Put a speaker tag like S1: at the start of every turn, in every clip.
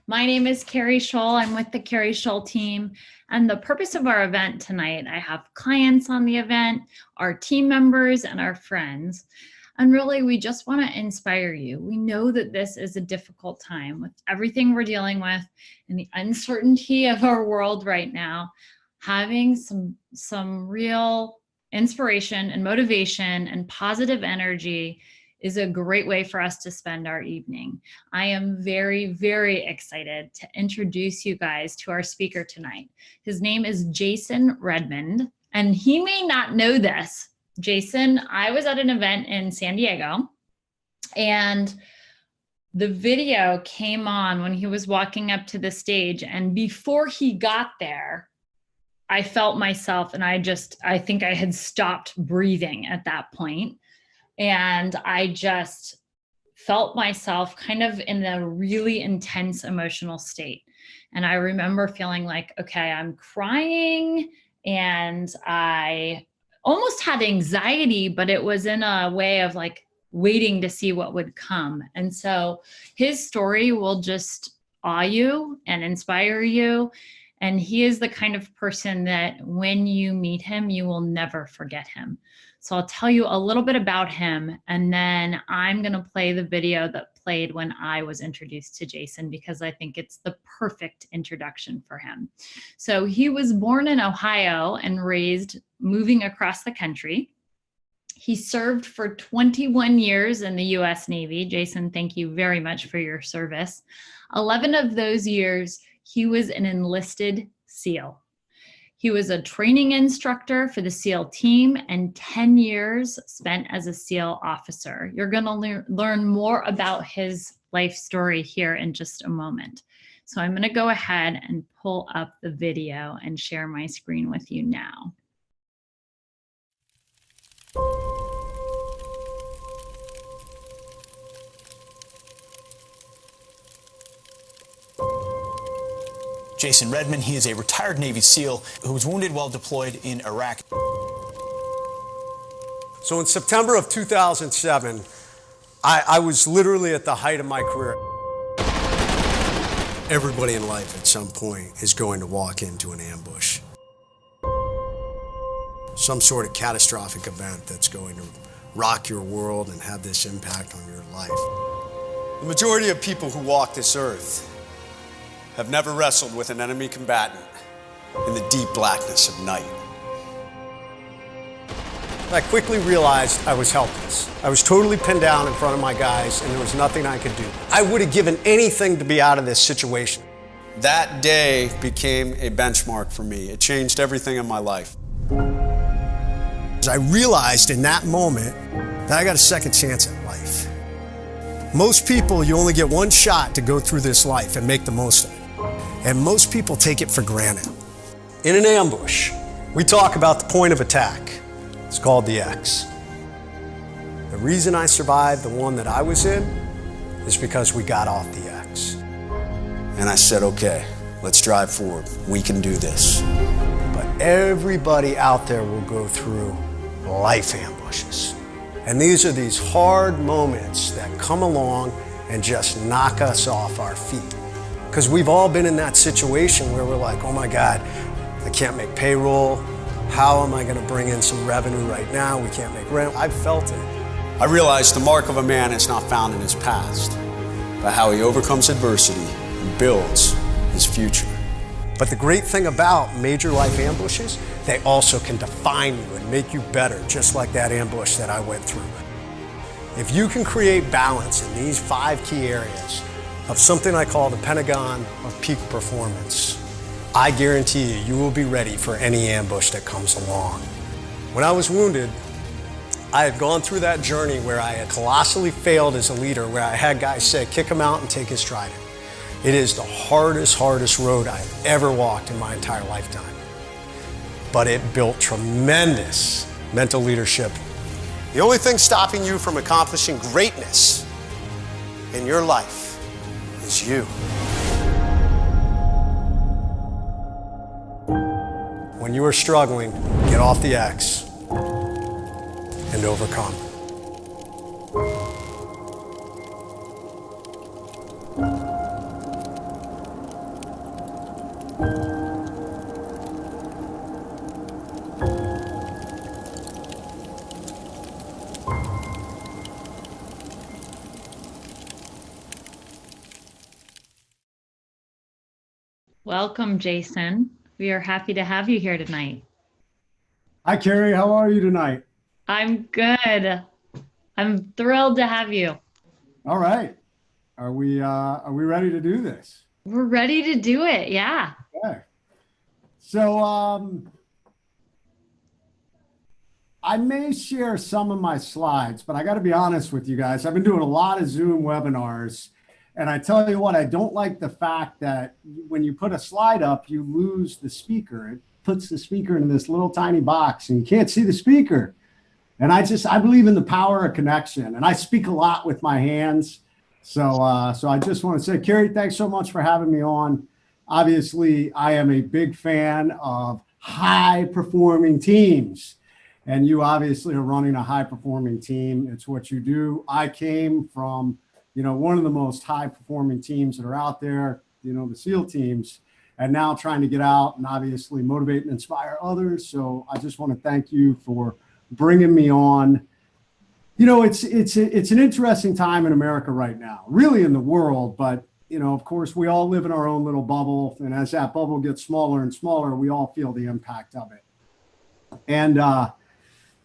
S1: My name is Keri Shull. I'm with the Keri Shull team. And the purpose of our event tonight, I have clients on the event, our team members, and our friends. And really, we just want to inspire you. We know that this is a difficult time with everything we're dealing with and the uncertainty of our world right now. Having some real inspiration and motivation and positive energy is a great way for us to spend our evening. I am very, very excited to introduce you guys to our speaker tonight. His name is Jason Redman, and he may not know this. Jason, I was at an event in San Diego, and the video came on when he was walking up to the stage, and before he got there, I felt myself, and I think I had stopped breathing at that point. And I just felt myself kind of in a really intense emotional state. And I remember feeling like, okay, I'm crying, and I almost had anxiety, but it was in a way of like waiting to see what would come. And so his story will just awe you and inspire you. And he is the kind of person that when you meet him, you will never forget him. So I'll tell you a little bit about him, and then I'm going to play the video that played when I was introduced to Jason, because I think it's the perfect introduction for him. So he was born in Ohio and raised moving across the country. He served for 21 years in the U.S. Navy. Jason, thank you very much for your service. 11 of those years, he was an enlisted SEAL. He was a training instructor for the SEAL team and 10 years spent as a SEAL officer. You're going to learn more about his life story here in just a moment. So I'm going to go ahead and pull up the video and share my screen with you now.
S2: Jason Redman, he is a retired Navy SEAL who was wounded while deployed in Iraq.
S3: So in September of 2007, I was literally at the height of my career. Everybody in life at some point is going to walk into an ambush. Some sort of catastrophic event that's going to rock your world and have this impact on your life. The majority of people who walk this earth have never wrestled with an enemy combatant in the deep blackness of night. I quickly realized I was helpless. I was totally pinned down in front of my guys, and there was nothing I could do. I would have given anything to be out of this situation. That day became a benchmark for me. It changed everything in my life. I realized in that moment that I got a second chance at life. Most people, you only get one shot to go through this life and make the most of it. And most people take it for granted. In an ambush, we talk about the point of attack. It's called the X. The reason I survived the one that I was in is because we got off the X. And I said, okay, let's drive forward. We can do this. But everybody out there will go through life ambushes. And these are these hard moments that come along and just knock us off our feet. Because we've all been in that situation where we're like, oh my God, I can't make payroll. How am I going to bring in some revenue right now? We can't make rent. I've felt it. I realized the mark of a man is not found in his past, but how he overcomes adversity and builds his future. But the great thing about major life ambushes, they also can define you and make you better, just like that ambush that I went through. If you can create balance in these 5 key areas of something I call the Pentagon of peak performance, I guarantee you, you will be ready for any ambush that comes along. When I was wounded, I had gone through that journey where I had colossally failed as a leader, where I had guys say, kick him out and take his trident. It is the hardest road I've ever walked in my entire lifetime. But it built tremendous mental leadership. The only thing stopping you from accomplishing greatness in your life is you. When you are struggling, get off the X and overcome.
S1: Welcome, Jason. We are happy to have you here tonight.
S3: Hi, Keri. How are you tonight?
S1: I'm good. I'm thrilled to have you.
S3: All right. Are we ready to do this?
S1: We're ready to do it. Yeah.
S3: Okay. So I may share some of my slides, but I got to be honest with you guys. I've been doing a lot of Zoom webinars, and I tell you what, I don't like the fact that when you put a slide up, you lose the speaker. It puts the speaker in this little tiny box, and you can't see the speaker. And I believe in the power of connection, and I speak a lot with my hands. So I just want to say, Keri, thanks so much for having me on. Obviously, I am a big fan of high-performing teams, and you obviously are running a high-performing team. It's what you do. I came from, one of the most high-performing teams that are out there, the SEAL teams, and now trying to get out and obviously motivate and inspire others. So I just want to thank you for bringing me on. It's an interesting time in America right now, really in the world, but of course we all live in our own little bubble, and as that bubble gets smaller and smaller, we all feel the impact of it. And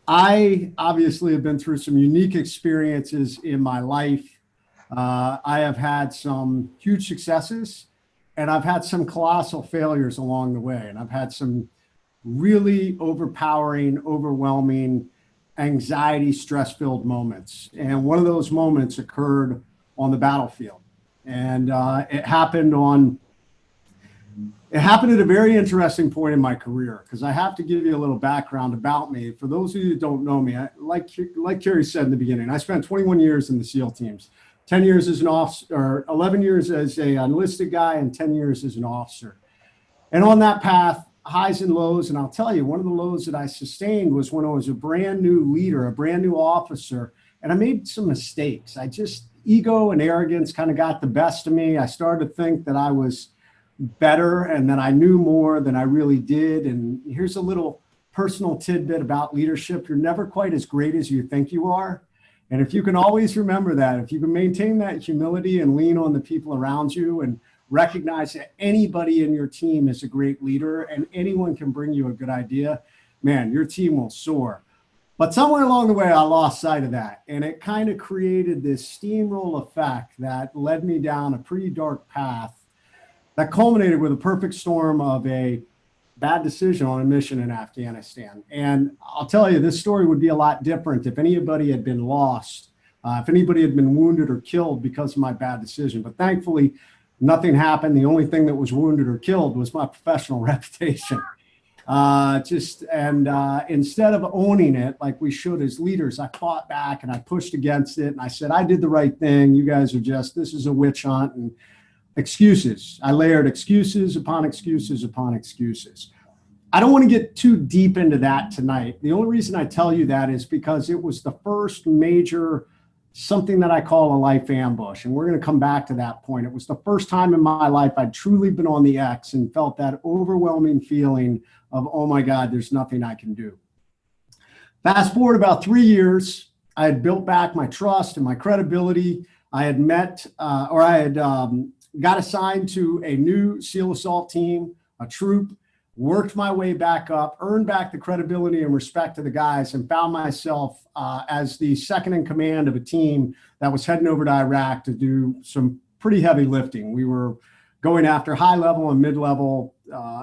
S3: I obviously have been through some unique experiences in my life. I have had some huge successes, and I've had some colossal failures along the way, and I've had some really overpowering, overwhelming, anxiety, stress-filled moments. And one of those moments occurred on the battlefield. And it happened at a very interesting point in my career, because I have to give you a little background about me. For those of you that don't know me, like Keri said in the beginning, I spent 21 years in the SEAL teams, 10 years as an officer, or 11 years as an enlisted guy, and 10 years as an officer. And on that path, highs and lows. And I'll tell you, one of the lows that I sustained was when I was a brand new leader, a brand new officer, and I made some mistakes. Ego and arrogance kind of got the best of me. I started to think that I was better and that I knew more than I really did. And here's a little personal tidbit about leadership. You're never quite as great as you think you are. And if you can always remember that, if you can maintain that humility and lean on the people around you and recognize that anybody in your team is a great leader and anyone can bring you a good idea, man, your team will soar. But somewhere along the way, I lost sight of that. And it kind of created this steamroll effect that led me down a pretty dark path that culminated with a perfect storm of a bad decision on a mission in Afghanistan. And I'll tell you, this story would be a lot different if anybody had been lost, if anybody had been wounded or killed because of my bad decision. But thankfully, nothing happened. The only thing that was wounded or killed was my professional reputation. Instead of owning it like we should as leaders, I fought back and I pushed against it. And I said, I did the right thing. You guys are this is a witch hunt, and excuses. I layered excuses upon excuses upon excuses. I don't want to get too deep into that tonight. The only reason I tell you that is because it was the first major something that I call a life ambush. And we're going to come back to that point. It was the first time in my life I'd truly been on the X and felt that overwhelming feeling of, oh my God, there's nothing I can do. Fast forward about 3 years, I had built back my trust and my credibility. I had got assigned to a new SEAL assault team, a troop, worked my way back up, earned back the credibility and respect to the guys, and found myself as the second in command of a team that was heading over to Iraq to do some pretty heavy lifting. We were going after high-level and mid-level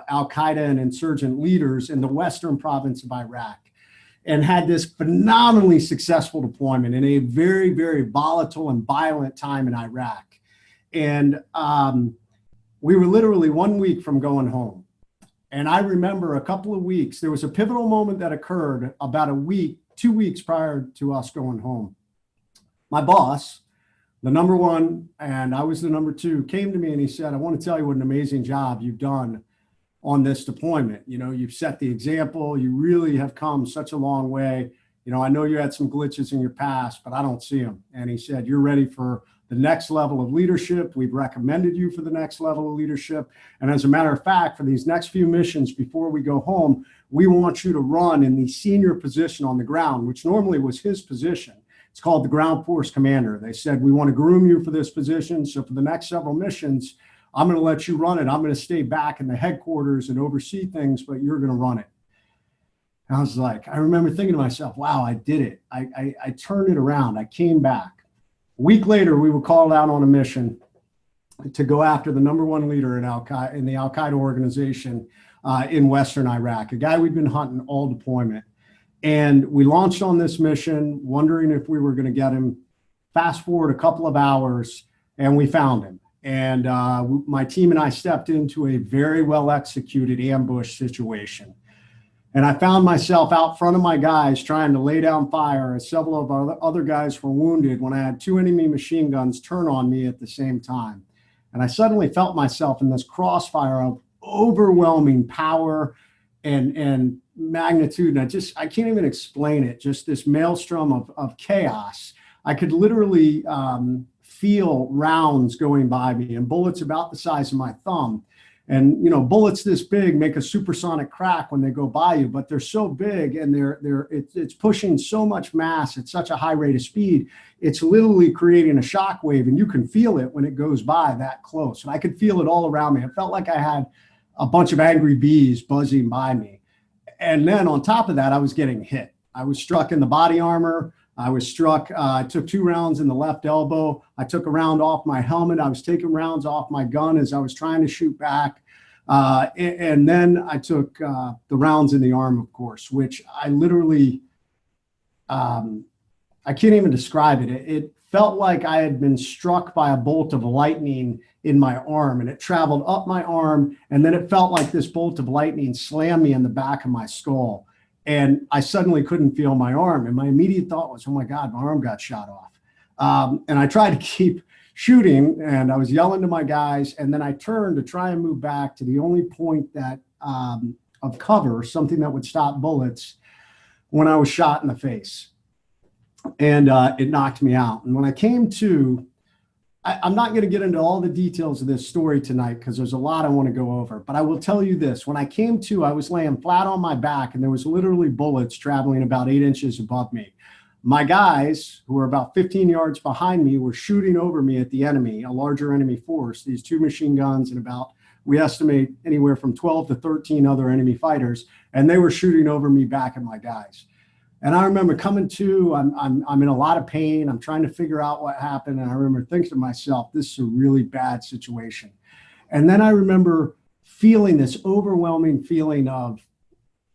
S3: al-Qaeda and insurgent leaders in the western province of Iraq, and had this phenomenally successful deployment in a very, very volatile and violent time in Iraq. And we were literally 1 week from going home. And I remember a couple of weeks, there was a pivotal moment that occurred about 2 weeks prior to us going home. My boss, the number one, and I was the number two, came to me and he said, I want to tell you what an amazing job you've done on this deployment. You know, you've set the example. You really have come such a long way. You know, I know you had some glitches in your past, but I don't see them. And he said, you're ready for the next level of leadership. We've recommended you for the next level of leadership. And as a matter of fact, for these next few missions before we go home, we want you to run in the senior position on the ground, which normally was his position. It's called the ground force commander. They said, we want to groom you for this position. So for the next several missions, I'm going to let you run it. I'm going to stay back in the headquarters and oversee things, but you're going to run it. And I was like, I remember thinking to myself, wow, I did it. I turned it around. I came back. A week later, we were called out on a mission to go after the number one leader in the Al-Qaeda organization in Western Iraq, a guy we'd been hunting all deployment. And we launched on this mission, wondering if we were going to get him. Fast forward a couple of hours, and we found him. And my team and I stepped into a very well executed ambush situation. And I found myself out front of my guys trying to lay down fire as several of our other guys were wounded when I had two enemy machine guns turn on me at the same time. And I suddenly felt myself in this crossfire of overwhelming power and magnitude. And I can't even explain it, just this maelstrom of chaos. I could literally feel rounds going by me and bullets about the size of my thumb. And, you know, bullets this big make a supersonic crack when they go by you, but they're so big and it's pushing so much mass at such a high rate of speed. It's literally creating a shock wave, and you can feel it when it goes by that close. And I could feel it all around me. It felt like I had a bunch of angry bees buzzing by me. And then on top of that, I was getting hit. I was struck in the body armor. I was struck, I took 2 rounds in the left elbow. I took a round off my helmet. I was taking rounds off my gun as I was trying to shoot back. And then I took the rounds in the arm, of course, which I literally, I can't even describe it. It felt like I had been struck by a bolt of lightning in my arm, and it traveled up my arm. And then it felt like this bolt of lightning slammed me in the back of my skull. And I suddenly couldn't feel my arm. And my immediate thought was, oh my God, my arm got shot off. And I tried to keep shooting, and I was yelling to my guys. And then I turned to try and move back to the only point that of cover, something that would stop bullets, when I was shot in the face. And it knocked me out. And when I came to, I'm not going to get into all the details of this story tonight because there's a lot I want to go over, but I will tell you this. When I came to, I was laying flat on my back, and there was literally bullets traveling about 8 inches above me. My guys, who were about 15 yards behind me, were shooting over me at the enemy, a larger enemy force, these 2 machine guns and about, we estimate, anywhere from 12 to 13 other enemy fighters, and they were shooting over me back at my guys. And I remember coming to, I'm in a lot of pain. I'm trying to figure out what happened. And I remember thinking to myself, this is a really bad situation. And then I remember feeling this overwhelming feeling of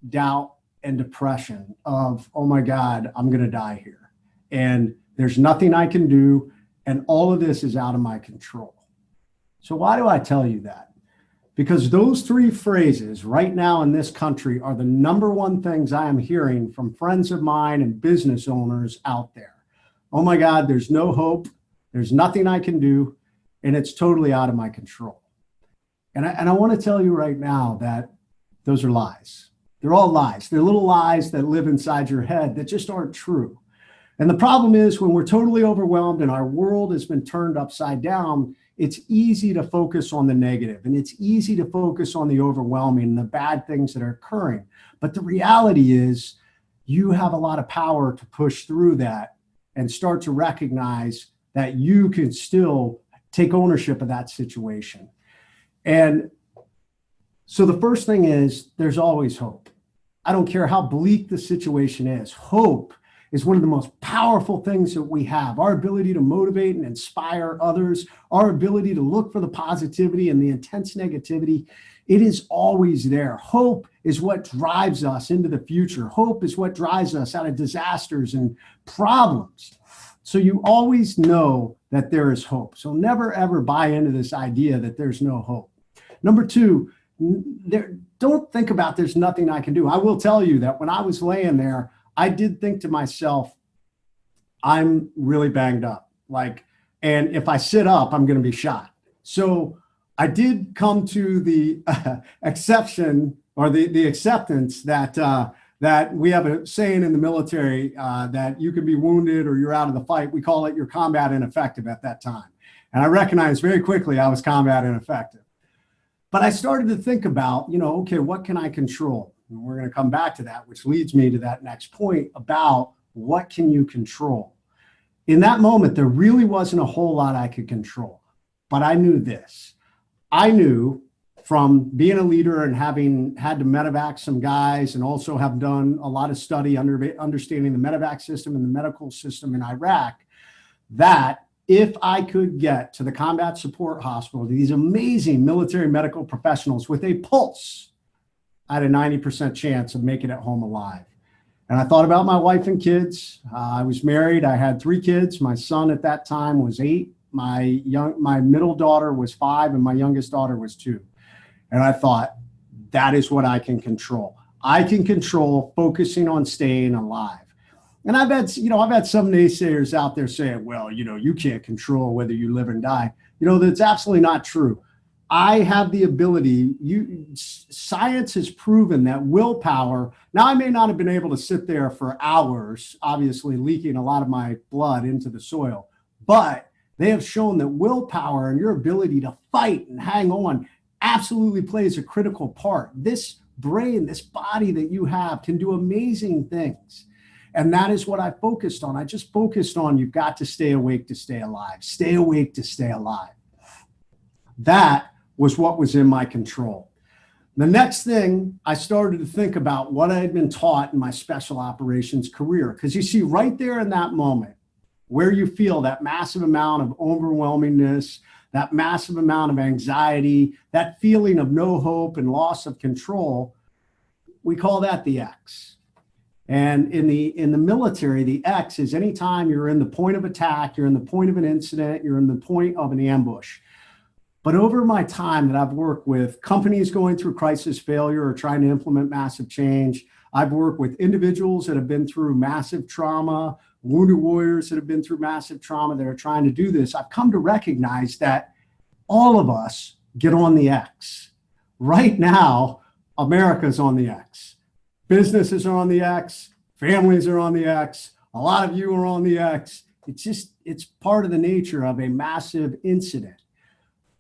S3: doubt and depression of, oh my God, I'm going to die here. And there's nothing I can do. And all of this is out of my control. So why do I tell you that? Because those 3 phrases right now in this country are the number one things I am hearing from friends of mine and business owners out there. Oh my God, there's no hope. There's nothing I can do. And it's totally out of my control. And I want to tell you right now that those are lies. They're all lies. They're little lies that live inside your head that just aren't true. And the problem is when we're totally overwhelmed and our world has been turned upside down, it's easy to focus on the negative, and it's easy to focus on the overwhelming and the bad things that are occurring. But the reality is you have a lot of power to push through that and start to recognize that you can still take ownership of that situation. And so the first thing is there's always hope. I don't care how bleak the situation is. Hope is one of the most powerful things that we have. Our ability to motivate and inspire others, our ability to look for the positivity and the intense negativity, it is always there. Hope is what drives us into the future. Hope is what drives us out of disasters and problems. So you always know that there is hope. So never, ever buy into this idea that there's no hope. Number 2, don't think about there's nothing I can do. I will tell you that when I was laying there, I did think to myself, I'm really banged up. And if I sit up, I'm going to be shot. So I did come to the exception or the acceptance that that we have a saying in the military that you can be wounded or you're out of the fight. We call it you're combat ineffective at that time. And I recognized very quickly I was combat ineffective. But I started to think about, okay, what can I control? And we're going to come back to that, which leads me to that next point about what can you control? In that moment, there really wasn't a whole lot I could control. But I knew this. I knew from being a leader and having had to medevac some guys and also have done a lot of study understanding the medevac system and the medical system in Iraq, that if I could get to the combat support hospital, these amazing military medical professionals with a pulse, I had a 90% chance of making it home alive. And I thought about my wife and kids. I was married. I had 3 kids. My son at that time was 8. My middle daughter was 5, and my youngest daughter was 2. And I thought, that is what I can control. I can control focusing on staying alive. And I've had some naysayers out there saying, well, you can't control whether you live and die. That's absolutely not true. I have the ability, science has proven that willpower, now I may not have been able to sit there for hours, obviously leaking a lot of my blood into the soil, but they have shown that willpower and your ability to fight and hang on absolutely plays a critical part. This brain, this body that you have can do amazing things. And that is what I focused on. I just focused on, you've got to stay awake to stay alive. Stay awake to stay alive. That was what was in my control. The next thing, I started to think about what I had been taught in my special operations career. Because you see, right there in that moment, where you feel that massive amount of overwhelmingness, that massive amount of anxiety, that feeling of no hope and loss of control, we call that the X. And in the military, the X is anytime you're in the point of attack, you're in the point of an incident, you're in the point of an ambush. But over my time that I've worked with companies going through crisis failure or trying to implement massive change, I've worked with individuals that have been through massive trauma, wounded warriors that have been through massive trauma that are trying to do this. I've come to recognize that all of us get on the X. Right now, America's on the X. Businesses are on the X. Families are on the X. A lot of you are on the X. It's part of the nature of a massive incident.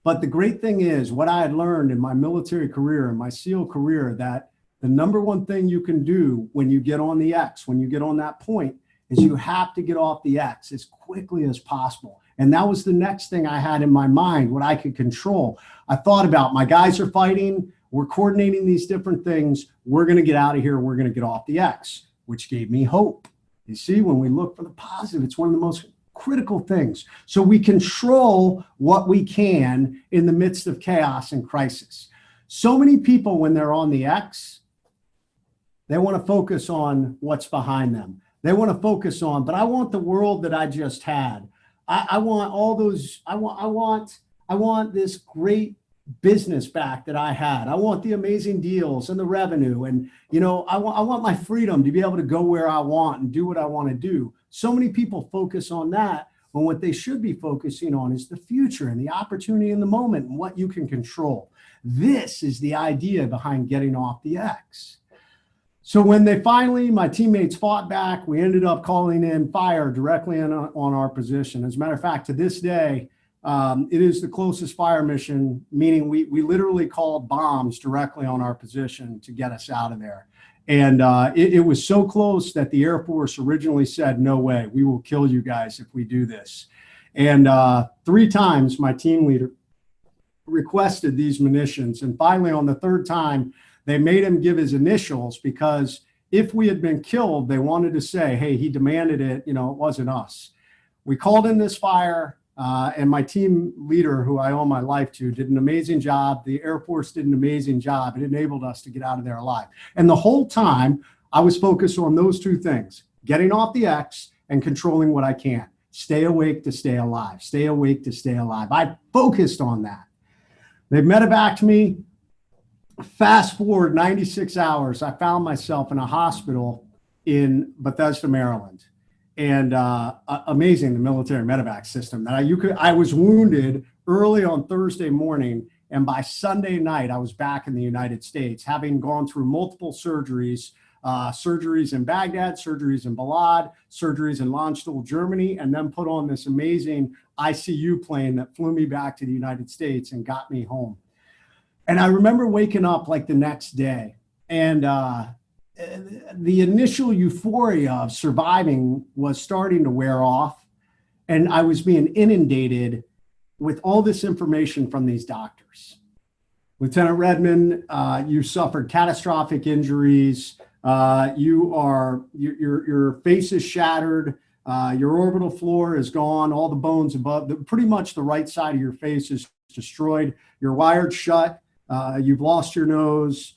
S3: But the great thing is, what I had learned in my military career and my SEAL career, that the number one thing you can do when you get on the X, when you get on that point, is you have to get off the X as quickly as possible. And that was the next thing I had in my mind, what I could control. I thought about, my guys are fighting, we're coordinating these different things, we're going to get out of here, we're going to get off the X, which gave me hope. You see, when we look for the positive, it's one of the most critical things. So we control what we can in the midst of chaos and crisis. So many people, when they're on the X, they want to focus on what's behind them. They want to focus on, but I want the world that I just had. I want all those, I want this great business back that I had. I want the amazing deals and the revenue. And, I want my freedom to be able to go where I want and do what I want to do. So many people focus on that when what they should be focusing on is the future and the opportunity in the moment and what you can control. This is the idea behind getting off the X. So when my teammates fought back, we ended up calling in fire directly on our position. As a matter of fact, to this day, it is the closest fire mission, meaning we literally called bombs directly on our position to get us out of there. And it was so close that the Air Force originally said, no way, we will kill you guys if we do this. And 3 times my team leader requested these munitions. And finally, on the 3rd time, they made him give his initials, because if we had been killed, they wanted to say, hey, he demanded it, it wasn't us. We called in this fire. And my team leader, who I owe my life to, did an amazing job. The Air Force did an amazing job. It enabled us to get out of there alive. And the whole time, I was focused on those 2 things, getting off the X and controlling what I can. Stay awake to stay alive. Stay awake to stay alive. I focused on that. They've medevaced me. Fast forward 96 hours, I found myself in a hospital in Bethesda, Maryland. And amazing, the military medevac system. That I was wounded early on Thursday morning, and by Sunday night, I was back in the United States, having gone through multiple surgeries, surgeries in Baghdad, surgeries in Balad, surgeries in Landstuhl, Germany, and then put on this amazing ICU plane that flew me back to the United States and got me home. And I remember waking up like the next day, and the initial euphoria of surviving was starting to wear off, and I was being inundated with all this information from these doctors. Lieutenant Redman, you suffered catastrophic injuries. Your face is shattered. Your orbital floor is gone. All the bones above, pretty much the right side of your face is destroyed. You're wired shut. You've lost your nose.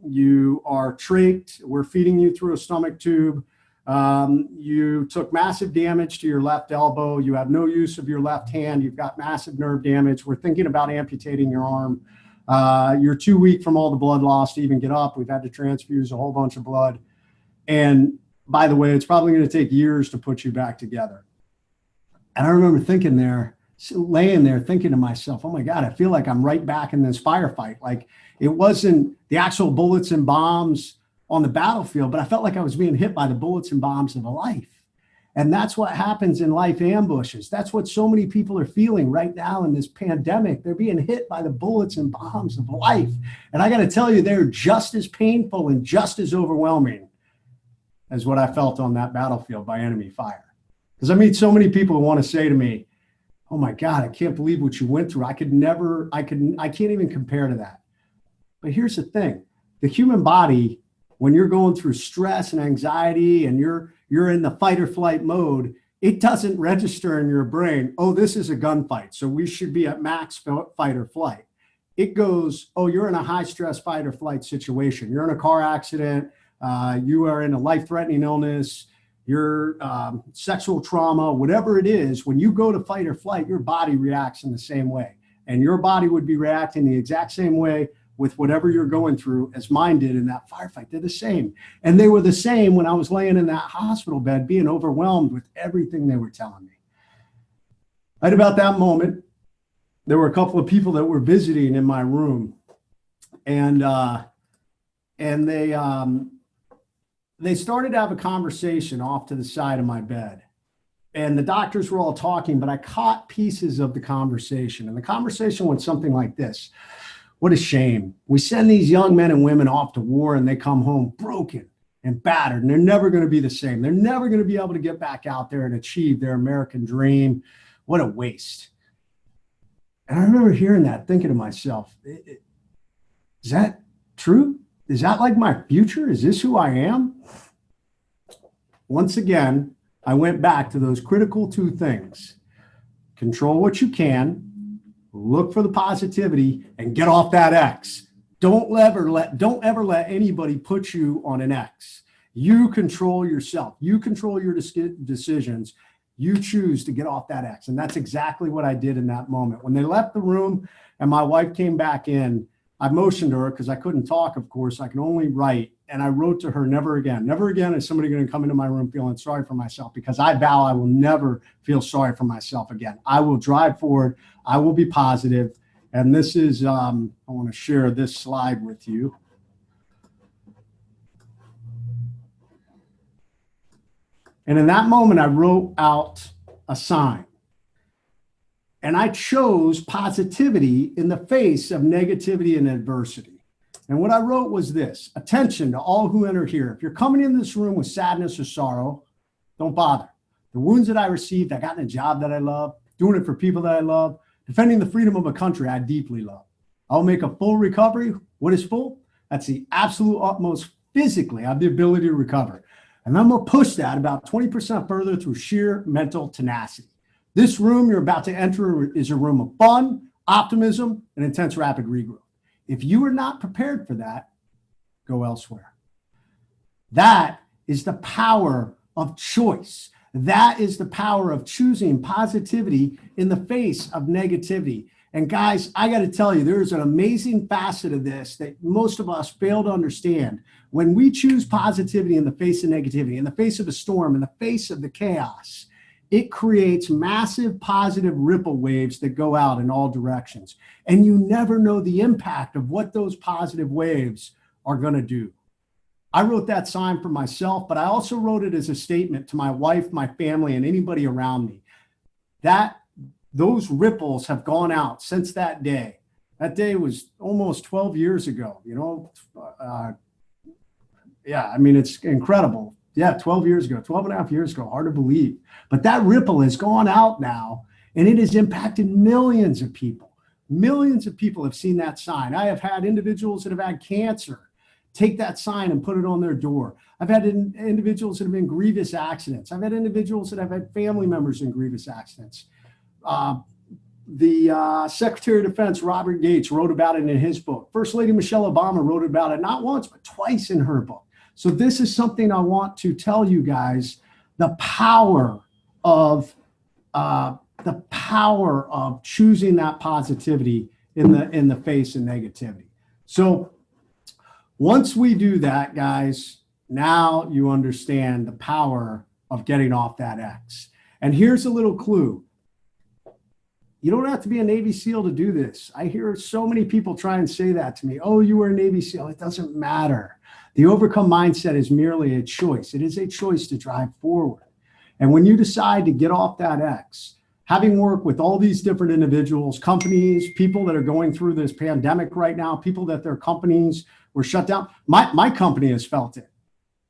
S3: You are trached. We're feeding you through a stomach tube. You took massive damage to your left elbow. You have no use of your left hand. You've got massive nerve damage. We're thinking about amputating your arm. You're too weak from all the blood loss to even get up. We've had to transfuse a whole bunch of blood. And by the way, it's probably going to take years to put you back together. And I remember thinking there, laying there thinking to myself, oh my God, I feel like I'm right back in this firefight. Like, it wasn't the actual bullets and bombs on the battlefield, but I felt like I was being hit by the bullets and bombs of life. And that's what happens in life ambushes. That's what so many people are feeling right now in this pandemic. They're being hit by the bullets and bombs of life. And I got to tell you, they're just as painful and just as overwhelming as what I felt on that battlefield by enemy fire. Because I meet so many people who want to say to me, oh my God, I can't believe what you went through. I can't even compare to that. But here's the thing, the human body, when you're going through stress and anxiety and you're in the fight or flight mode, it doesn't register in your brain, oh, this is a gunfight, so we should be at max fight or flight. It goes, oh, you're in a high stress fight or flight situation. You're in a car accident. You are in a life-threatening illness. Your sexual trauma, whatever it is, when you go to fight or flight, your body reacts in the same way. And your body would be reacting the exact same way with whatever you're going through as mine did in that firefight. They're the same. And they were the same when I was laying in that hospital bed being overwhelmed with everything they were telling me. At about that moment, there were a couple of people that were visiting in my room. And they started to have a conversation off to the side of my bed. And the doctors were all talking, but I caught pieces of the conversation. And the conversation went something like this. What a shame. We send these young men and women off to war and they come home broken and battered, and they're never going to be the same. They're never going to be able to get back out there and achieve their American dream. What a waste. And I remember hearing that, thinking to myself, is that true? Is that like my future? Is this who I am? Once again, I went back to those critical two things. Control what you can, look for the positivity, and get off that X. Don't ever let anybody put you on an X. You control yourself. You control your decisions. You choose to get off that X. And that's exactly what I did in that moment. When they left the room and my wife came back in, I motioned to her because I couldn't talk, of course. I can only write. And I wrote to her, never again. Never again is somebody going to come into my room feeling sorry for myself, because I vow I will never feel sorry for myself again. I will drive forward. I will be positive. And this is, I want to share this slide with you. And in that moment, I wrote out a sign. And I chose positivity in the face of negativity and adversity. And what I wrote was this: attention to all who enter here. If you're coming in this room with sadness or sorrow, don't bother. The wounds that I received, I got in a job that I love, doing it for people that I love, defending the freedom of a country I deeply love. I'll make a full recovery. What is full? That's the absolute utmost physically. I have the ability to recover. And I'm going to push that about 20% further through sheer mental tenacity. This room you're about to enter is a room of fun, optimism, and intense rapid regrowth. If you are not prepared for that, go elsewhere. That is the power of choice. That is the power of choosing positivity in the face of negativity. And guys, I got to tell you, there's an amazing facet of this that most of us fail to understand. When we choose positivity in the face of negativity, in the face of a storm, in the face of the chaos, it creates massive positive ripple waves that go out in all directions. And you never know the impact of what those positive waves are going to do. I wrote that sign for myself, but I also wrote it as a statement to my wife, my family, and anybody around me. Those ripples have gone out since that day. That day was almost 12 years ago, yeah, I mean, it's incredible. Yeah, 12 years ago, 12 and a half years ago, hard to believe. But that ripple has gone out now, and it has impacted millions of people. Millions of people have seen that sign. I have had individuals that have had cancer take that sign and put it on their door. I've had individuals that have been in grievous accidents. I've had individuals that have had family members in grievous accidents. The Secretary of Defense, Robert Gates, wrote about it in his book. First Lady Michelle Obama wrote about it not once, but twice in her book. So this is something I want to tell you guys, the power of choosing that positivity in the face of negativity. So once we do that, guys, now you understand the power of getting off that X. And here's a little clue. You don't have to be a Navy SEAL to do this. I hear so many people try and say that to me. Oh, you were a Navy SEAL. It doesn't matter. The overcome mindset is merely a choice. It is a choice to drive forward. And when you decide to get off that X, having worked with all these different individuals, companies, people that are going through this pandemic right now, people that their companies were shut down. My company has felt it.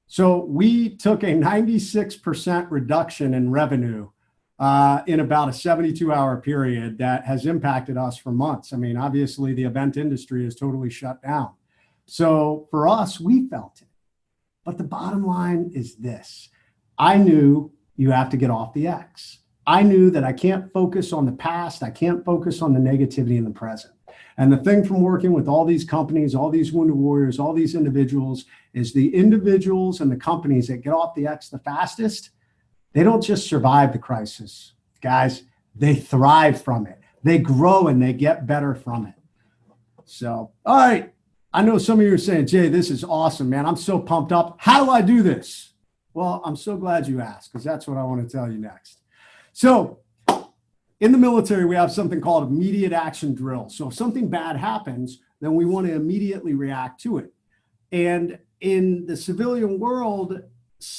S3: So we took a 96% reduction in revenue in about a 72-hour period that has impacted us for months. I mean, obviously the event industry is totally shut down. So for us, we felt it. But the bottom line is this. I knew you have to get off the X. I knew that I can't focus on the past. I can't focus on the negativity in the present. And the thing from working with all these companies, all these wounded warriors, all these individuals, is the individuals and the companies that get off the X the fastest, they don't just survive the crisis, guys, they thrive from it. They grow and they get better from it. So, all right. I know some of you are saying, Jay, this is awesome, man. I'm so pumped up. How do I do this? Well, I'm so glad you asked, because that's what I want to tell you next. So in the military, we have something called immediate action drill. So if something bad happens, then we want to immediately react to it. And in the civilian world,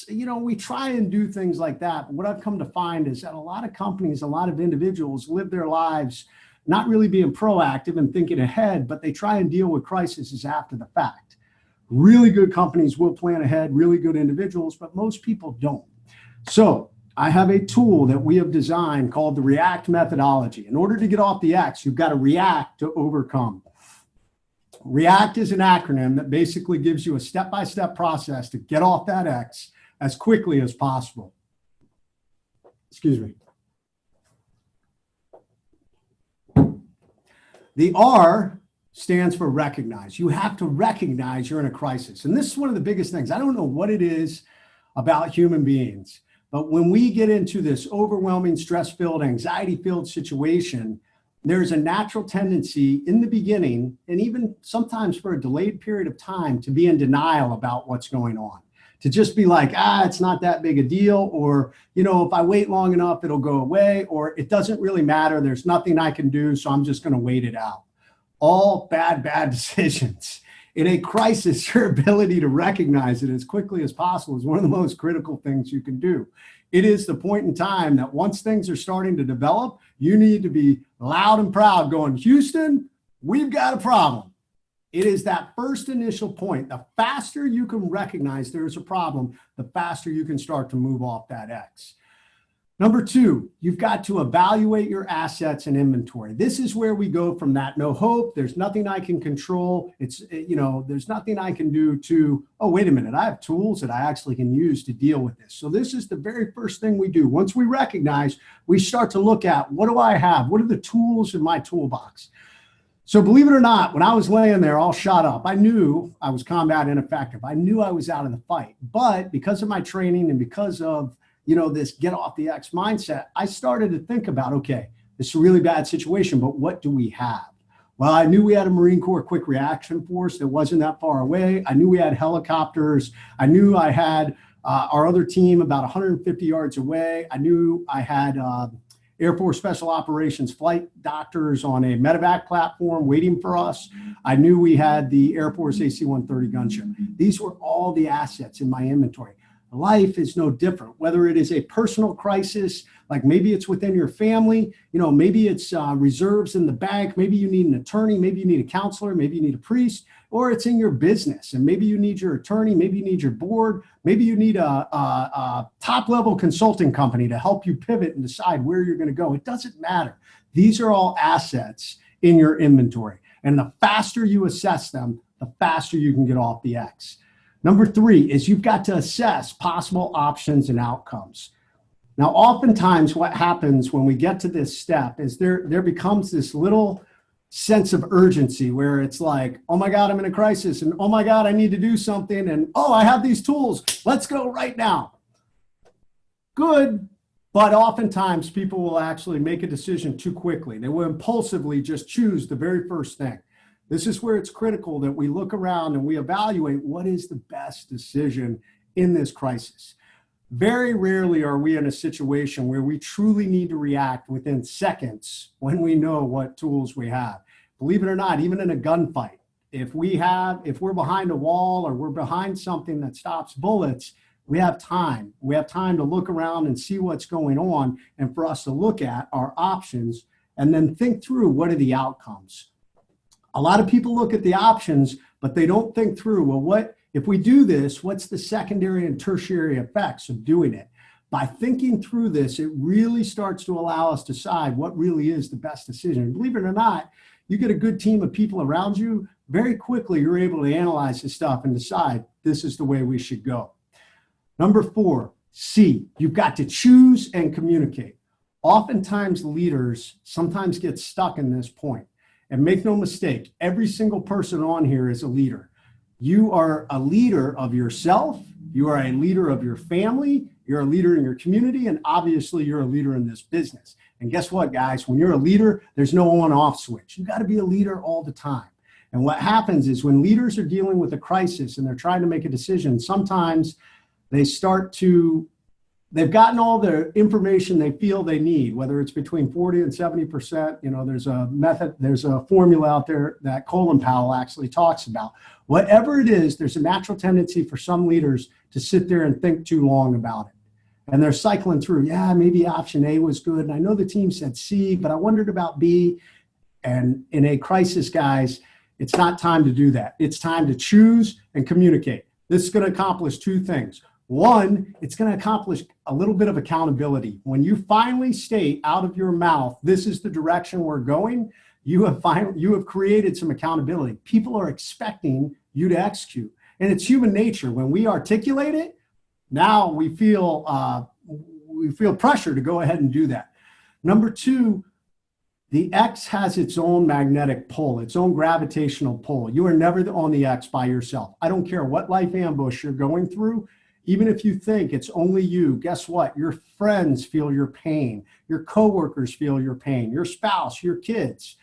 S3: we try and do things like that. But what I've come to find is that a lot of companies, a lot of individuals live their lives not really being proactive and thinking ahead, but they try and deal with crises after the fact. Really good companies will plan ahead, really good individuals, but most people don't. So I have a tool that we have designed called the REACT methodology. In order to get off the X, you've got to react to overcome. REACT is an acronym that basically gives you a step-by-step process to get off that X as quickly as possible. Excuse me. The R stands for recognize. You have to recognize you're in a crisis. And this is one of the biggest things. I don't know what it is about human beings, but when we get into this overwhelming, stress-filled, anxiety-filled situation, there's a natural tendency in the beginning, and even sometimes for a delayed period of time, to be in denial about what's going on. To just be like, it's not that big a deal, or, if I wait long enough, it'll go away, or it doesn't really matter. There's nothing I can do, so I'm just going to wait it out. All bad decisions. In a crisis, your ability to recognize it as quickly as possible is one of the most critical things you can do. It is the point in time that once things are starting to develop, you need to be loud and proud going, Houston, we've got a problem. It is that first initial point. The faster you can recognize there's a problem, the faster you can start to move off that X. Number two, you've got to evaluate your assets and inventory. This is where we go from that no hope, there's nothing I can control, there's nothing I can do, to, oh, wait a minute, I have tools that I actually can use to deal with this. So this is the very first thing we do. Once we recognize, we start to look at, what do I have? What are the tools in my toolbox? So believe it or not, when I was laying there all shot up, I knew I was combat ineffective. I knew I was out of the fight. But because of my training and because of this get off the X mindset, I started to think about, okay, this is a really bad situation, but what do we have? Well, I knew we had a Marine Corps quick reaction force that wasn't that far away. I knew we had helicopters. I knew I had our other team about 150 yards away. I knew I had Air Force Special Operations flight doctors on a Medevac platform waiting for us. I knew we had the Air Force AC-130 gunship. These were all the assets in my inventory. Life is no different, whether it is a personal crisis, like maybe it's within your family, maybe it's reserves in the bank, maybe you need an attorney, maybe you need a counselor, maybe you need a priest, or it's in your business and maybe you need your attorney, maybe you need your board, maybe you need a top-level consulting company to help you pivot and decide where you're going to go. It doesn't matter. These are all assets in your inventory. And the faster you assess them, the faster you can get off the X. Number 3 is you've got to assess possible options and outcomes. Now, oftentimes what happens when we get to this step is there becomes this little sense of urgency where it's like, oh my God, I'm in a crisis, and oh my God, I need to do something, and oh, I have these tools, let's go right now. Good, but oftentimes people will actually make a decision too quickly. They will impulsively just choose the very first thing. This is where it's critical that we look around and we evaluate what is the best decision in this crisis. Very rarely are we in a situation where we truly need to react within seconds when we know what tools we have. Believe it or not, even in a gunfight, if we're behind a wall or we're behind something that stops bullets, we have time. We have time to look around and see what's going on, and for us to look at our options and then think through what are the outcomes. A lot of people look at the options, but they don't think through, well, what if we do this, what's the secondary and tertiary effects of doing it? By thinking through this, it really starts to allow us to decide what really is the best decision. And believe it or not, you get a good team of people around you, very quickly you're able to analyze this stuff and decide this is the way we should go. Number 4, C, you've got to choose and communicate. Oftentimes leaders sometimes get stuck in this point. And make no mistake, every single person on here is a leader. You are a leader of yourself, you are a leader of your family, you're a leader in your community, and obviously you're a leader in this business. And guess what, guys? When you're a leader, there's no on-off switch. You got to be a leader all the time. And what happens is when leaders are dealing with a crisis and they're trying to make a decision, sometimes they've gotten all the information they feel they need, whether it's between 40 and 70%. There's a formula out there that Colin Powell actually talks about. Whatever it is, there's a natural tendency for some leaders to sit there and think too long about it. And they're cycling through, yeah, maybe option A was good. And I know the team said C, but I wondered about B. And in a crisis, guys, it's not time to do that. It's time to choose and communicate. This is going to accomplish 2 things. One, it's going to accomplish a little bit of accountability. When you finally state out of your mouth, this is the direction we're going, you have created some accountability. People are expecting you to execute. And it's human nature. When we articulate it, now we feel pressure to go ahead and do that. Number 2, the X has its own magnetic pull, its own gravitational pull. You are never on the X by yourself. I don't care what life ambush you're going through. Even if you think it's only you, guess what? Your friends feel your pain. Your coworkers feel your pain. Your spouse, your kids.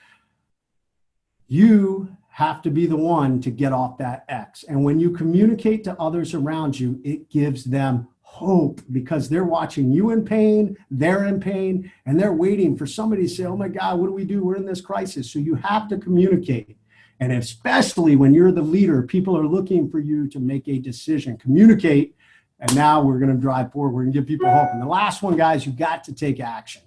S3: You have to be the one to get off that X. And when you communicate to others around you, it gives them hope because they're watching you in pain, they're in pain, and they're waiting for somebody to say, oh my God, what do we do? We're in this crisis. So you have to communicate. And especially when you're the leader, people are looking for you to make a decision. Communicate. And now we're going to drive forward. We're going to give people hope. And the last one, guys, you've got to take action.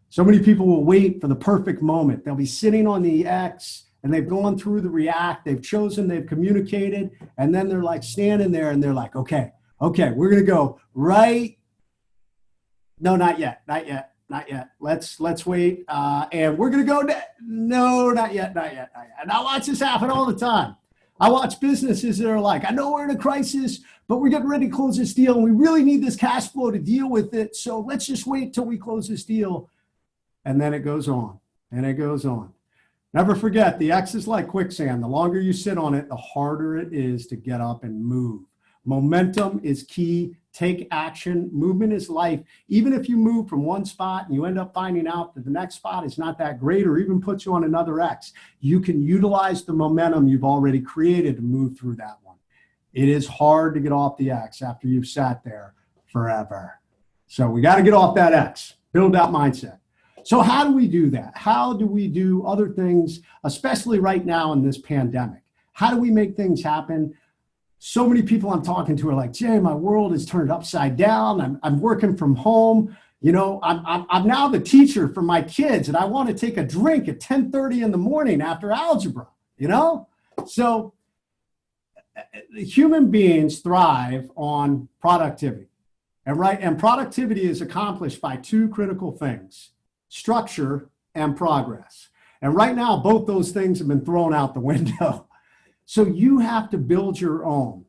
S3: So many people will wait for the perfect moment. They'll be sitting on the X and they've gone through the react. They've chosen, they've communicated. And then they're like standing there and they're like, okay, we're going to go right. No, not yet. Let's wait. And we're going to go. No, not yet. And I watch this happen all the time. I watch businesses that are like, I know we're in a crisis, but we're getting ready to close this deal and we really need this cash flow to deal with it. So let's just wait till we close this deal. And then it goes on and it goes on. Never forget, the X is like quicksand. The longer you sit on it, the harder it is to get up and move. Momentum is key. Take action. Movement is life. Even if you move from one spot and you end up finding out that the next spot is not that great or even puts you on another X, you can utilize the momentum you've already created to move through that one. It is hard to get off the X after you've sat there forever. So we got to get off that X. Build that mindset. So how do we do that? How do we do other things, especially right now in this pandemic? How do we make things happen? So many people I'm talking to are like, Jay, my world is turned upside down. I'm working from home. You know, I'm now the teacher for my kids, and I want to take a drink at 10:30 in the morning after algebra, you know? So human beings thrive on productivity. And productivity is accomplished by two critical things: structure and progress. And right now, both those things have been thrown out the window. So you have to build your own.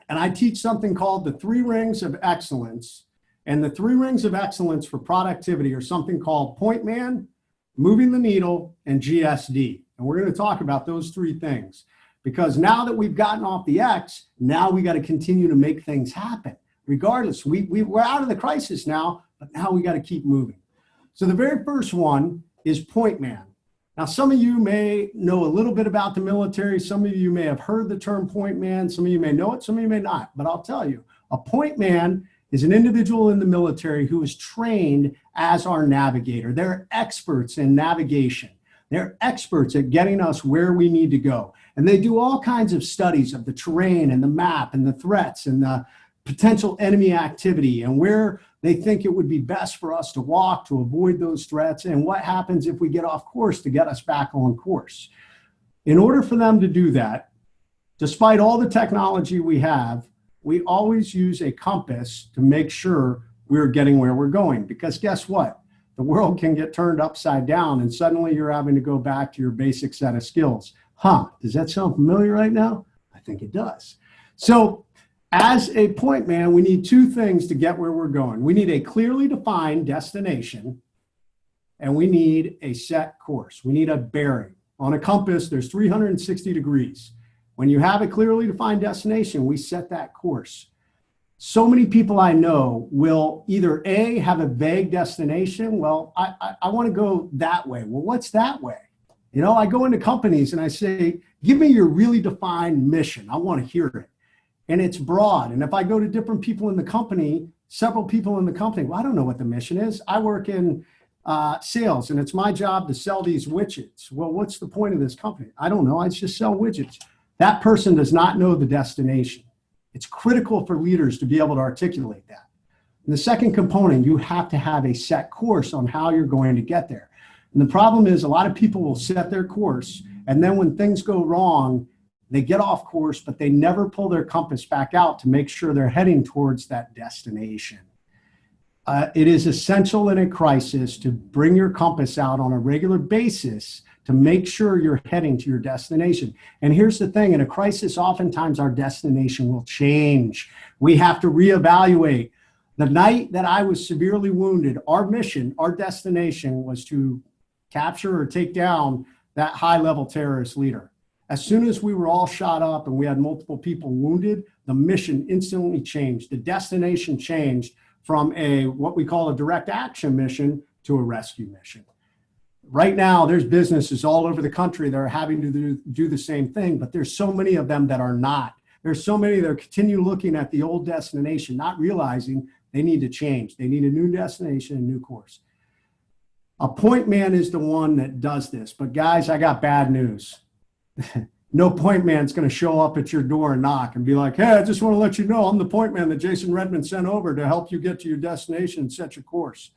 S3: And I teach something called the 3 rings of excellence. And the 3 rings of excellence for productivity are something called point man, moving the needle, and GSD. And we're going to talk about those 3 things, because now that we've gotten off the X, now we got to continue to make things happen. Regardless, we're out of the crisis now, but now we got to keep moving. So the very first one is point man. Now, some of you may know a little bit about the military. Some of you may have heard the term point man. Some of you may know it, some of you may not. But I'll tell you, a point man is an individual in the military who is trained as our navigator. They're experts in navigation. They're experts at getting us where we need to go. And they do all kinds of studies of the terrain and the map and the threats and the potential enemy activity and where they think it would be best for us to walk to avoid those threats, and what happens if we get off course to get us back on course. In order for them to do that, despite all the technology we have, we always use a compass to make sure we're getting where we're going. Because guess what? The world can get turned upside down and suddenly you're having to go back to your basic set of skills. Does that sound familiar right now? I think it does. So as a point man, we need 2 things to get where we're going. We need a clearly defined destination, and we need a set course. We need a bearing. On a compass, there's 360 degrees. When you have a clearly defined destination, we set that course. So many people I know will either A, have a vague destination. Well, I want to go that way. Well, what's that way? You know, I go into companies and I say, give me your really defined mission. I want to hear it. And it's broad. And if I go to different people in the company, several people in the company, well, I don't know what the mission is. I work in sales, and it's my job to sell these widgets. Well, what's the point of this company? I don't know. I just sell widgets. That person does not know the destination. It's critical for leaders to be able to articulate that. And the second component, you have to have a set course on how you're going to get there. And the problem is a lot of people will set their course, and then when things go wrong, they get off course, but they never pull their compass back out to make sure they're heading towards that destination. It is essential in a crisis to bring your compass out on a regular basis to make sure you're heading to your destination. And here's the thing, in a crisis, oftentimes our destination will change. We have to reevaluate. The night that I was severely wounded, our mission, our destination was to capture or take down that high-level terrorist leader. As soon as we were all shot up and we had multiple people wounded, the mission instantly changed. The destination changed from what we call a direct action mission to a rescue mission. Right now, there's businesses all over the country that are having to do the same thing, but there's so many of them that are not. There's so many that continue looking at the old destination, not realizing they need to change. They need a new destination, a new course. A point man is the one that does this. But guys, I got bad news. No point man's going to show up at your door and knock and be like, hey, I just want to let you know I'm the point man that Jason Redman sent over to help you get to your destination and set your course.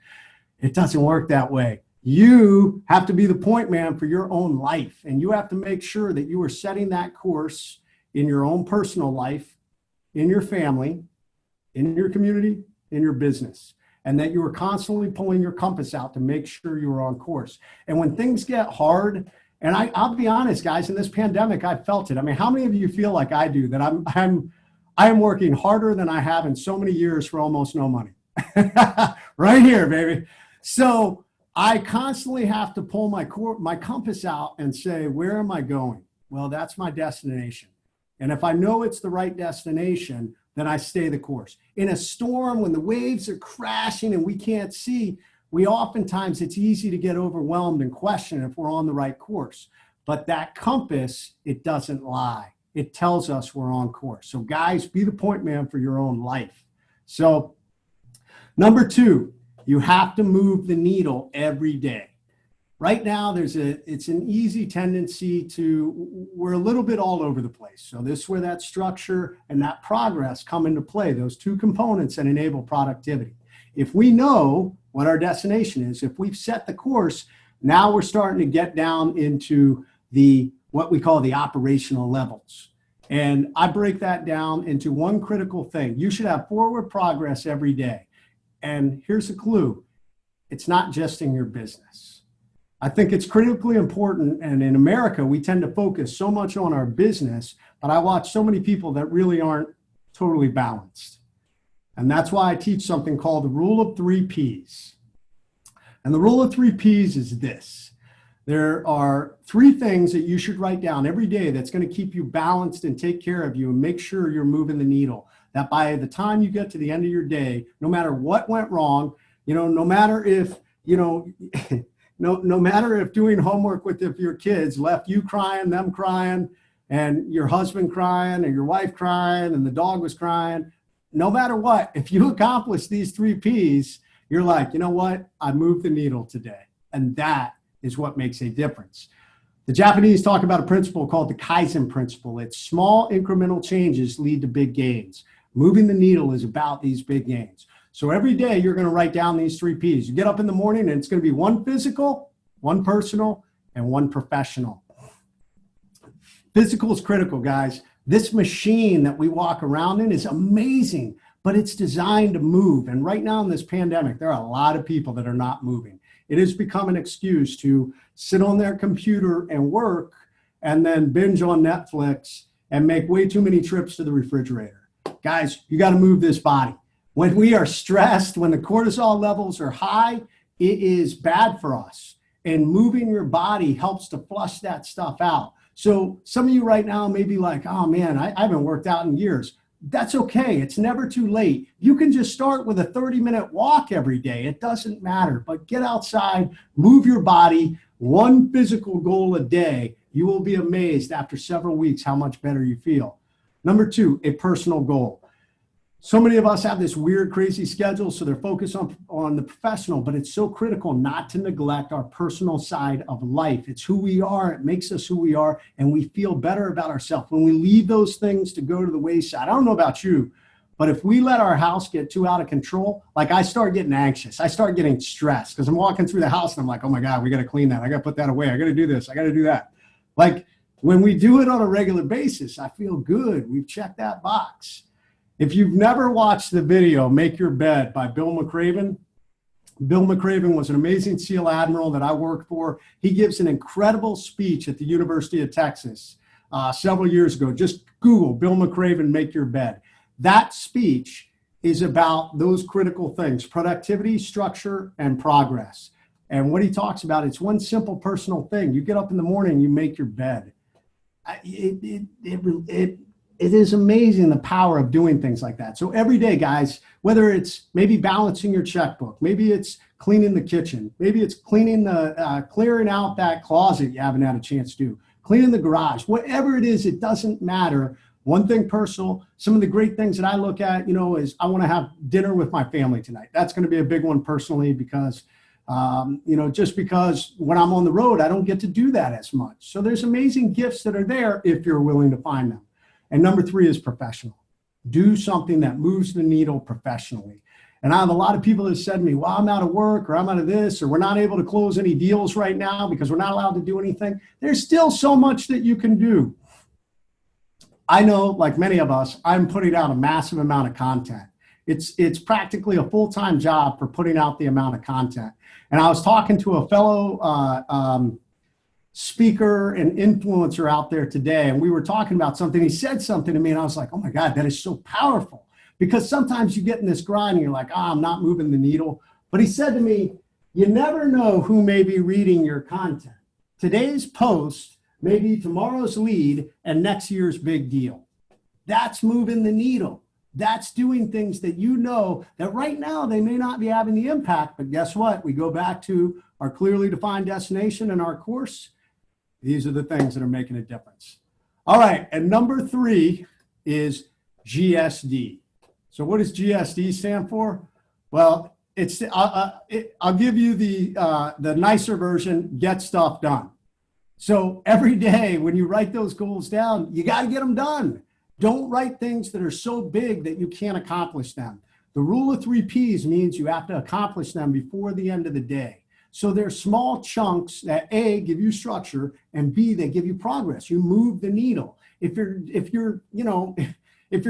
S3: It doesn't work that way. You have to be the point man for your own life, and you have to make sure that you are setting that course in your own personal life, in your family, in your community, in your business, and that you are constantly pulling your compass out to make sure you are on course. And when things get hard, and I'll be honest, guys, in this pandemic, I felt it. I mean, how many of you feel like I do, that I'm working harder than I have in so many years for almost no money? Right here, baby. So I constantly have to pull my compass out and say, where am I going? Well, that's my destination. And if I know it's the right destination, then I stay the course. In a storm, when the waves are crashing and we can't see, oftentimes it's easy to get overwhelmed and question if we're on the right course. But that compass, it doesn't lie. It tells us we're on course. So guys, be the point man for your own life. So number 2, You have to move the needle every day. Right now, it's an easy tendency we're a little bit all over the place. So this is where that structure and that progress come into play, those two components that enable productivity. If we know what our destination is, if we've set the course, now we're starting to get down into what we call the operational levels. And I break that down into one critical thing. You should have forward progress every day. And here's a clue. It's not just in your business. I think it's critically important. And in America, we tend to focus so much on our business, but I watch so many people that really aren't totally balanced. And that's why I teach something called the rule of 3 Ps. And the rule of 3 Ps is this. There are 3 things that you should write down every day that's going to keep you balanced and take care of you and make sure you're moving the needle. That by the time you get to the end of your day, no matter what went wrong, no matter if, no matter if doing homework with your kids left you crying, them crying, and your husband crying, and your wife crying, and the dog was crying, no matter what, if you accomplish these 3 Ps, you're like, you know what? I moved the needle today. And that is what makes a difference. The Japanese talk about a principle called the Kaizen principle. It's small incremental changes lead to big gains. Moving the needle is about these big gains. So every day you're going to write down these 3 Ps. You get up in the morning and it's going to be 1 physical, 1 personal, and 1 professional. Physical is critical, guys. This machine that we walk around in is amazing, but it's designed to move. And right now in this pandemic, there are a lot of people that are not moving. It has become an excuse to sit on their computer and work and then binge on Netflix and make way too many trips to the refrigerator. Guys, you got to move this body. When we are stressed, when the cortisol levels are high, it is bad for us. And moving your body helps to flush that stuff out. So some of you right now may be like, oh man, I haven't worked out in years. That's okay. It's never too late. You can just start with a 30-minute walk every day. It doesn't matter, but get outside, move your body, 1 physical goal a day. You will be amazed after several weeks how much better you feel. Number 2, a personal goal. So many of us have this weird, crazy schedule, so they're focused on the professional, but it's so critical not to neglect our personal side of life. It's who we are. It makes us who we are, and we feel better about ourselves. When we leave those things to go to the wayside, I don't know about you, but if we let our house get too out of control, like I start getting anxious. I start getting stressed because I'm walking through the house and I'm like, oh my God, we got to clean that. I got to put that away. I got to do this. I got to do that. Like when we do it on a regular basis, I feel good. We've checked that box. If you've never watched the video, Make Your Bed by Bill McRaven, Bill McRaven was an amazing SEAL admiral that I worked for. He gives an incredible speech at the University of Texas several years ago. Just Google Bill McRaven, Make Your Bed. That speech is about those critical things, productivity, structure, and progress. And what he talks about, it's one simple personal thing. You get up in the morning, you make your bed. It is amazing the power of doing things like that. So every day, guys, whether it's maybe balancing your checkbook, maybe it's cleaning the kitchen, maybe it's clearing out that closet you haven't had a chance to do, cleaning the garage, whatever it is, it doesn't matter. One thing personal, some of the great things that I look at, is I want to have dinner with my family tonight. That's going to be a big one personally because, just because when I'm on the road, I don't get to do that as much. So there's amazing gifts that are there if you're willing to find them. And number 3 is professional. Do something that moves the needle professionally. And I have a lot of people that said to me, well, I'm out of work or I'm out of this, or we're not able to close any deals right now because we're not allowed to do anything. There's still so much that you can do. I know, like many of us, I'm putting out a massive amount of content. It's practically a full-time job for putting out the amount of content. And I was talking to a fellow speaker and influencer out there today, and we were talking about something. He said something to me and I was like, oh my God, that is so powerful, because sometimes you get in this grind and you're like, I'm not moving the needle. But he said to me, you never know who may be reading your content. Today's post may be tomorrow's lead and next year's big deal. That's moving the needle. That's doing things that that right now they may not be having the impact, but guess what? We go back to our clearly defined destination in our course. These are the things that are making a difference. All right, and number 3 is GSD. So what does GSD stand for? Well, I'll give you the nicer version, get stuff done. So every day when you write those goals down, you got to get them done. Don't write things that are so big that you can't accomplish them. The rule of 3 Ps means you have to accomplish them before the end of the day. So they're small chunks that A, give you structure, and B, they give you progress. You move the needle. If your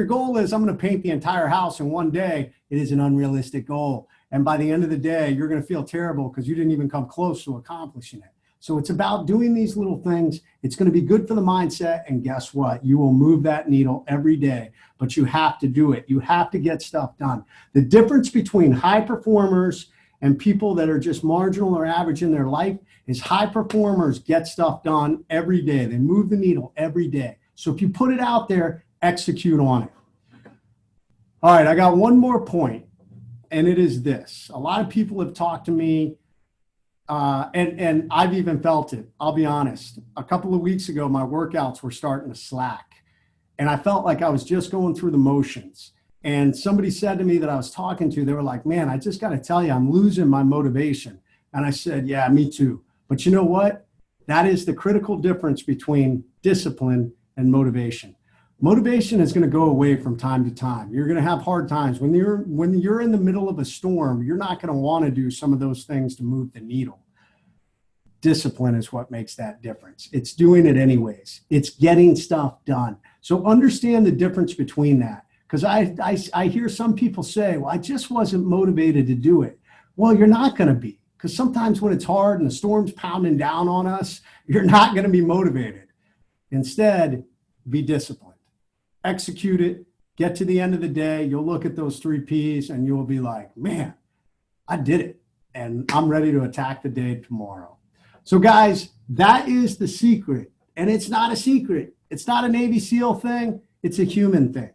S3: goal is I'm going to paint the entire house in one day, it is an unrealistic goal. And by the end of the day, you're going to feel terrible because you didn't even come close to accomplishing it. So it's about doing these little things. It's going to be good for the mindset. And guess what? You will move that needle every day, but you have to do it. You have to get stuff done. The difference between high performers and people that are just marginal or average in their life is high performers get stuff done every day. They move the needle every day. So if you put it out there, execute on it. All right, I got one more point, and it is this. A lot of people have talked to me, and I've even felt it. I'll be honest. A couple of weeks ago, my workouts were starting to slack, and I felt like I was just going through the motions. And somebody said to me that I was talking to, they were like, man, I just got to tell you, I'm losing my motivation. And I said, yeah, me too. But you know what? That is the critical difference between discipline and motivation. Motivation is going to go away from time to time. You're going to have hard times. When you're in the middle of a storm, you're not going to want to do some of those things to move the needle. Discipline is what makes that difference. It's doing it anyways. It's getting stuff done. So understand the difference between that. Because I hear some people say, well, I just wasn't motivated to do it. Well, you're not going to be. Because sometimes when it's hard and the storm's pounding down on us, you're not going to be motivated. Instead, be disciplined. Execute it, get to the end of the day, you'll look at those 3 Ps and you'll be like, man, I did it. And I'm ready to attack the day tomorrow. So guys, that is the secret. And it's not a secret. It's not a Navy SEAL thing. It's a human thing.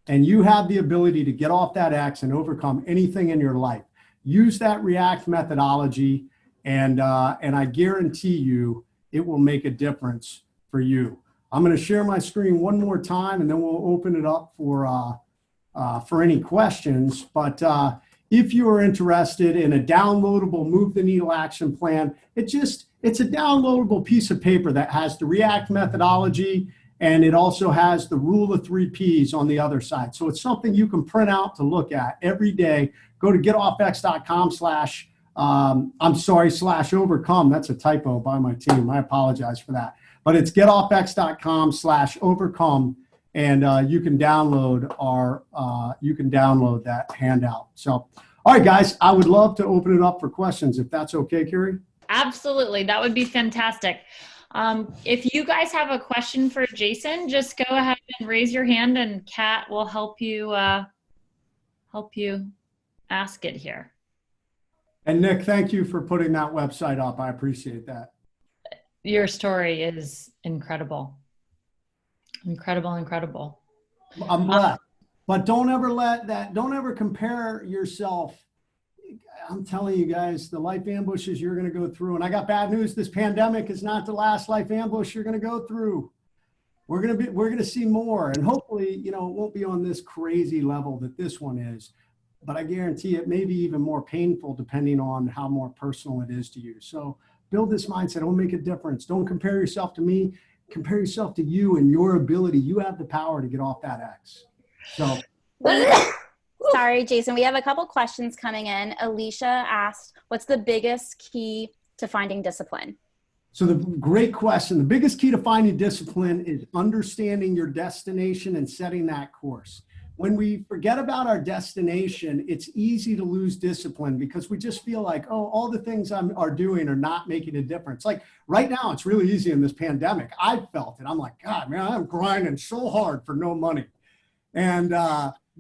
S3: And you have the ability to get off that X and overcome anything in your life. Use that REACT methodology, and I guarantee you it will make a difference for you. I'm going to share my screen one more time, and then we'll open it up for any questions. But if you are interested in a downloadable Move the Needle action plan, it's a downloadable piece of paper that has the REACT methodology, and it also has the rule of 3 Ps on the other side. So it's something you can print out to look at every day. Go to getoffx.com/overcome. That's a typo by my team. I apologize for that. But it's getoffx.com/overcome, and you can download that handout. So, all right, guys, I would love to open it up for questions if that's okay, Keri.
S1: Absolutely, that would be fantastic. If you guys have a question for Jason, just go ahead and raise your hand, and Kat will help you ask it here.
S3: And Nick, thank you for putting that website up. I appreciate that.
S1: Your story is incredible. Incredible.
S3: I'm blessed. But don't ever compare yourself. I'm telling you guys, the life ambushes you're going to go through. And I got bad news. This pandemic is not the last life ambush you're going to go through. We're going to see more. And hopefully, it won't be on this crazy level that this one is. But I guarantee it may be even more painful depending on how more personal it is to you. So build this mindset. It'll make a difference. Don't compare yourself to me. Compare yourself to you and your ability. You have the power to get off that X. So.
S4: Sorry, Jason, we have a couple questions coming in. Alicia asked, what's the biggest key to finding discipline?
S3: So great question. The biggest key to finding discipline is understanding your destination and setting that course. When we forget about our destination, it's easy to lose discipline because we just feel like, oh, all the things are doing are not making a difference. Like right now, it's really easy in this pandemic. I felt it. I'm like, God, man, I'm grinding so hard for no money. And,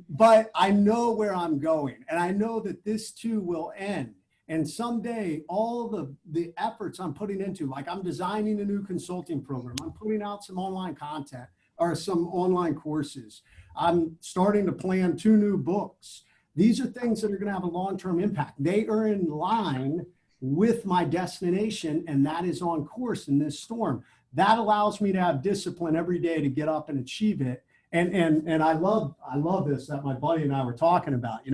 S3: but I know where I'm going, and I know that this too will end. And someday, all the efforts I'm putting into, like I'm designing a new consulting program, I'm putting out some online content or some online courses. I'm starting to plan 2 new books. These are things that are going to have a long-term impact. They are in line with my destination, and that is on course in this storm. That allows me to have discipline every day to get up and achieve it. And I love this that my buddy and I were talking about,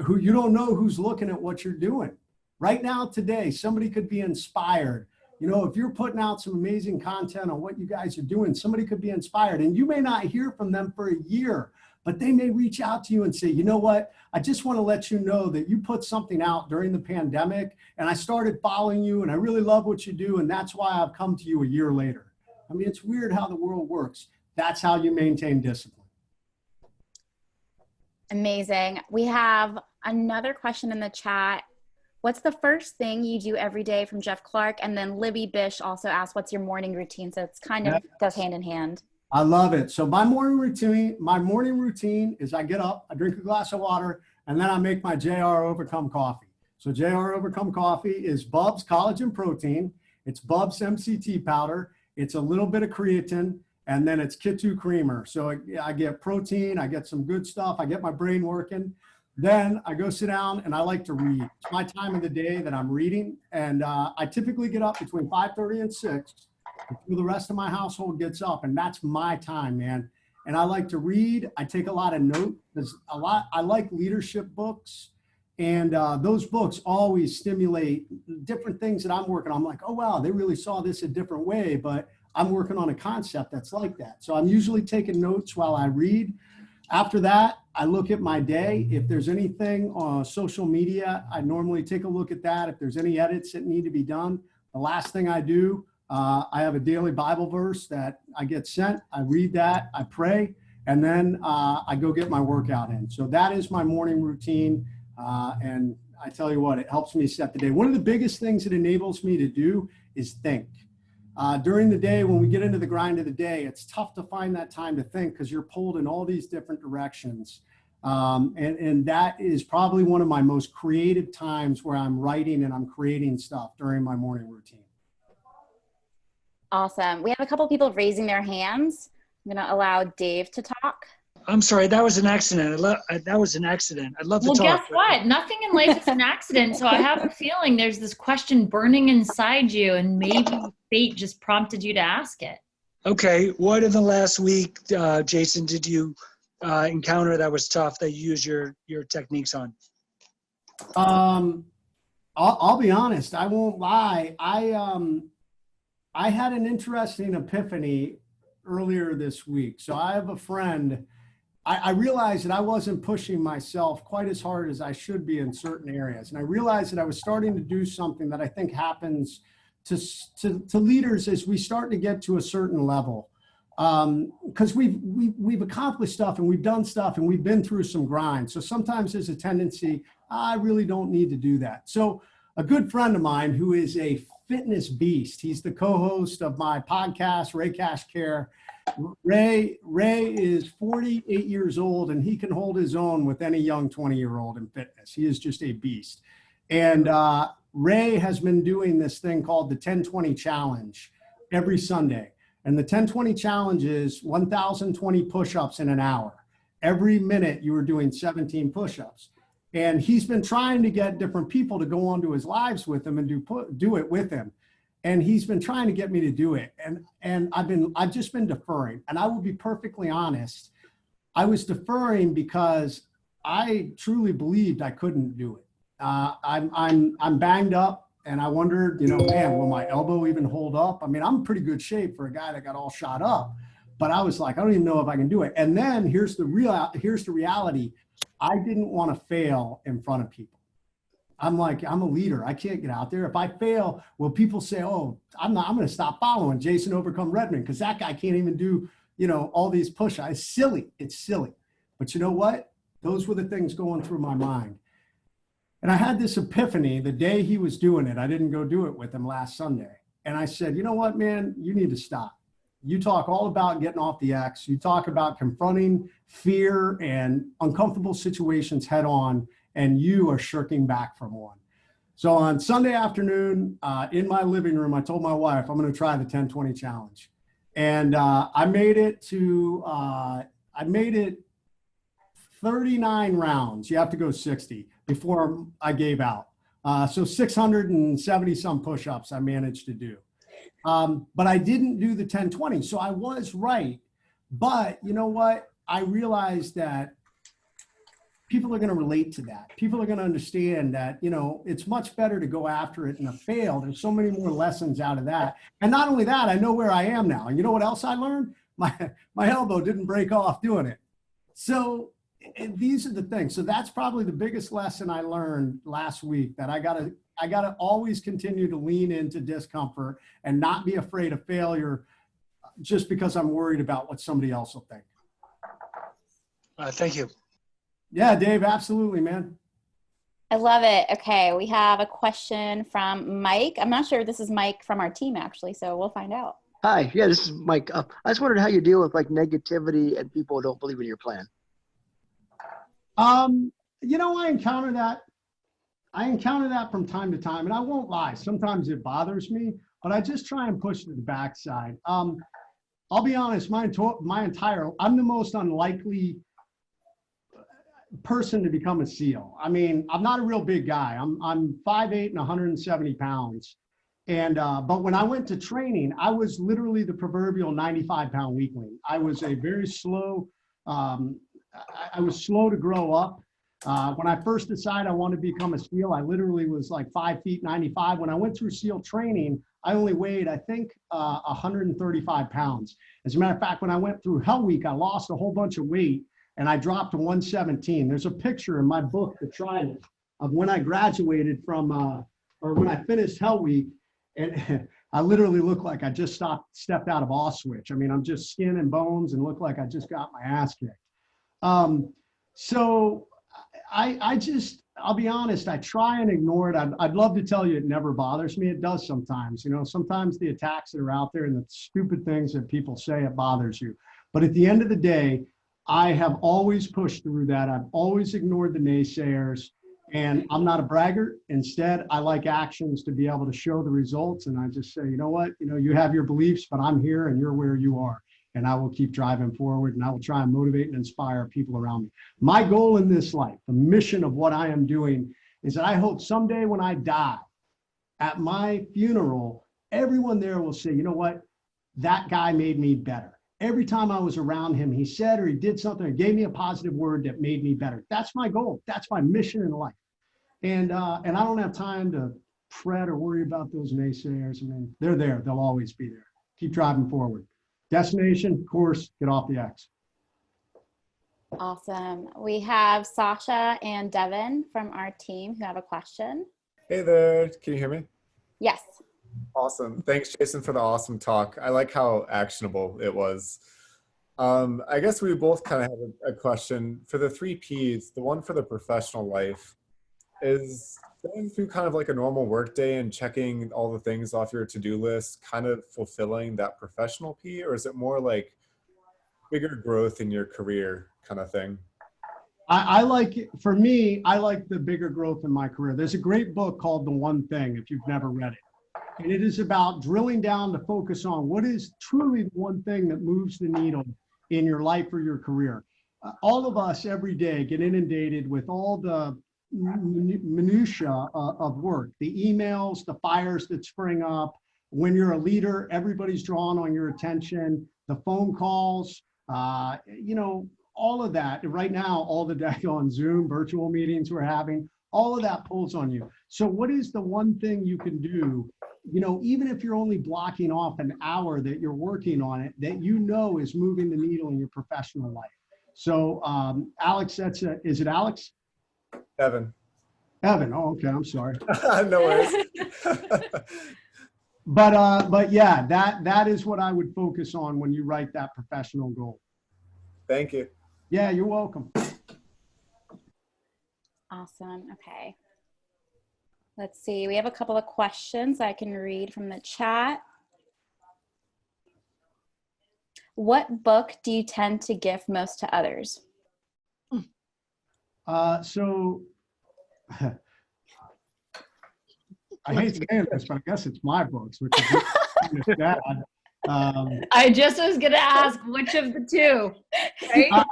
S3: who you don't know who's looking at what you're doing. Right now, today, somebody could be inspired. You know, if you're putting out some amazing content on what you guys are doing, somebody could be inspired, and you may not hear from them for a year, but they may reach out to you and say, you know what, I just want to let you know that you put something out during the pandemic, and I started following you, and I really love what you do, and that's why I've come to you a year later. I mean, it's weird how the world works. That's how you maintain discipline.
S4: Amazing. We have another question in the chat. What's the first thing you do every day, from Jeff Clark? And then Libby Bish also asked, what's your morning routine? So it's kind of goes hand in hand.
S3: I love it. So my morning routine is I get up, I drink a glass of water, and then I make my JR Overcome coffee. So JR Overcome coffee is Bub's collagen protein. It's Bub's MCT powder. It's a little bit of creatine, and then it's K2 creamer. So I get protein, I get some good stuff, I get my brain working. Then I go sit down and I like to read. It's my time of the day that I'm reading. And I typically get up between 5:30 and 6 before the rest of my household gets up. And that's my time, man. And I like to read. I take a lot of notes. I like leadership books. And those books always stimulate different things that I'm working on. I'm like, oh, wow, they really saw this a different way. But I'm working on a concept that's like that. So I'm usually taking notes while I read. After that, I look at my day. If there's anything on social media, I normally take a look at that. If there's any edits that need to be done, the last thing I do, I have a daily Bible verse that I get sent. I read that, I pray, and then I go get my workout in. So that is my morning routine. And I tell you what, it helps me set the day. One of the biggest things it enables me to do is think. During the day, when we get into the grind of the day, it's tough to find that time to think because you're pulled in all these different directions. And that is probably one of my most creative times where I'm writing and I'm creating stuff during my morning routine.
S4: Awesome. We have a couple people raising their hands. I'm going to allow Dave to talk.
S5: I'm sorry, that was an accident. That was an accident. I'd love to talk.
S1: Well, guess what? Nothing in life is an accident. So I have a feeling there's this question burning inside you, and maybe fate just prompted you to ask it. Okay.
S5: What in the last week, Jason, did you encounter that was tough that you use your techniques on?
S3: I'll be honest. I won't lie. I had an interesting epiphany earlier this week. So I have a friend. I realized that I wasn't pushing myself quite as hard as I should be in certain areas. And I realized that I was starting to do something that I think happens to leaders as we start to get to a certain level. Because we've accomplished stuff and we've done stuff and we've been through some grind. So sometimes there's a tendency, I really don't need to do that. So a good friend of mine who is a fitness beast, he's the co-host of my podcast, Ray Cash Care. Ray is 48 years old and he can hold his own with any young 20-year-old in fitness. He is just a beast. And Ray has been doing this thing called the 10-20 challenge every Sunday. And the 10-20 challenge is 1,020 push-ups in an hour. Every minute you are doing 17 push-ups. And he's been trying to get different people to go onto his lives with him and do it with him. And he's been trying to get me to do it. And I've just been deferring. And I will be perfectly honest. I was deferring because I truly believed I couldn't do it. I'm banged up and I wondered, man, will my elbow even hold up? I mean, I'm in pretty good shape for a guy that got all shot up, but I was like, I don't even know if I can do it. And then here's the reality. I didn't want to fail in front of people. I'm like, I'm a leader. I can't get out there. If I fail, will people say, oh, I'm going to stop following Jason Overcome Redman because that guy can't even do, all these push-ups. It's silly. It's silly. But you know what? Those were the things going through my mind. And I had this epiphany the day he was doing it. I didn't go do it with him last Sunday. And I said, you know what, man, you need to stop. You talk all about getting off the X. You talk about confronting fear and uncomfortable situations head on, and you are shirking back from one. So on Sunday afternoon, in my living room, I told my wife, I'm going to try the 10-20 challenge. And I made it 39 rounds. You have to go 60 before I gave out. So 670 some push-ups I managed to do. But I didn't do the 10-20. So I was right. But you know what? I realized that people are going to relate to that. People are going to understand that, you know, it's much better to go after it and fail. There's so many more lessons out of that. And not only that, I know where I am now. And you know what else I learned? My elbow didn't break off doing it. So these are the things. So that's probably the biggest lesson I learned last week, that I gotta always continue to lean into discomfort and not be afraid of failure just because I'm worried about what somebody else will think.
S5: Thank you.
S3: Yeah, Dave, absolutely, man.
S4: I love it. Okay, we have a question from Mike. I'm not sure if this is Mike from our team, actually, so we'll find out.
S6: Hi, yeah, this is Mike. I just wondered how you deal with like negativity and people who don't believe in your plan.
S3: You know, I encounter that from time to time, and I won't lie. Sometimes it bothers me, but I just try and push to the backside. I'll be honest, I'm the most unlikely person to become a SEAL. I mean, I'm not a real big guy. I'm 5'8" and 170 pounds. And, but when I went to training, I was literally the proverbial 95-pound weakling. I was a very slow, I was slow to grow up. When I first decided I wanted to become a SEAL, I literally was like 5 feet 95. When I went through SEAL training, I only weighed, I think, 135 pounds. As a matter of fact, when I went through Hell Week, I lost a whole bunch of weight and I dropped to 117. There's a picture in my book, The Trident, of when I graduated from, or when I finished Hell Week, and I literally look like I just stepped out of Auschwitz. I mean, I'm just skin and bones and look like I just got my ass kicked. So I'll be honest, I try and ignore it. I'd love to tell you it never bothers me. It does sometimes. You know, sometimes the attacks that are out there and the stupid things that people say, it bothers you. But at the end of the day, I have always pushed through that. I've always ignored the naysayers, and I'm not a braggart. Instead, I like actions to be able to show the results. And I just say, you know what, you know, you have your beliefs, but I'm here and you're where you are. And I will keep driving forward, and I will try and motivate and inspire people around me. My goal in this life, the mission of what I am doing, is that I hope someday when I die, at my funeral, everyone there will say, you know what, that guy made me better. Every time I was around him, he said or he did something or gave me a positive word that made me better. That's my goal. That's my mission in life. And I don't have time to fret or worry about those naysayers. I mean, they're there. They'll always be there. Keep driving forward. Destination, course, get off the X.
S4: Awesome. We have Sasha and Devin from our team who have a question.
S7: Hey there, can you hear me?
S4: Yes.
S7: Awesome. Thanks, Jason, for the awesome talk. I like how actionable it was. I guess we both kind of have a question. For the 3 Ps, the one for the professional life, is going through kind of like a normal work day and checking all the things off your to-do list kind of fulfilling that professional P, or is it more like bigger growth in your career kind of thing?
S3: I like it. For me, I like the bigger growth in my career. There's a great book called The One Thing, if you've never read it. And it is about drilling down to focus on what is truly the one thing that moves the needle in your life or your career. All of us every day get inundated with all the minutia of work, the emails, the fires that spring up. When you're a leader, everybody's drawn on your attention, the phone calls, you know, all of that. Right now, all the day on Zoom, virtual meetings we're having, all of that pulls on you. So what is the one thing you can do, you know, even if you're only blocking off an hour that you're working on it, that you know is moving the needle in your professional life? So Alex, is it Alex?
S7: Evan.
S3: Evan, oh, okay, I'm sorry.
S7: No worries.
S3: But yeah, that is what I would focus on when you write that professional goal.
S7: Thank you.
S3: Yeah, you're welcome.
S4: Awesome. Okay. Let's see. We have a couple of questions I can read from the chat. What book do you tend to gift most to others?
S3: So I hate saying this, but I guess it's my books, which is bad.
S1: I just was going to ask which of the two, right?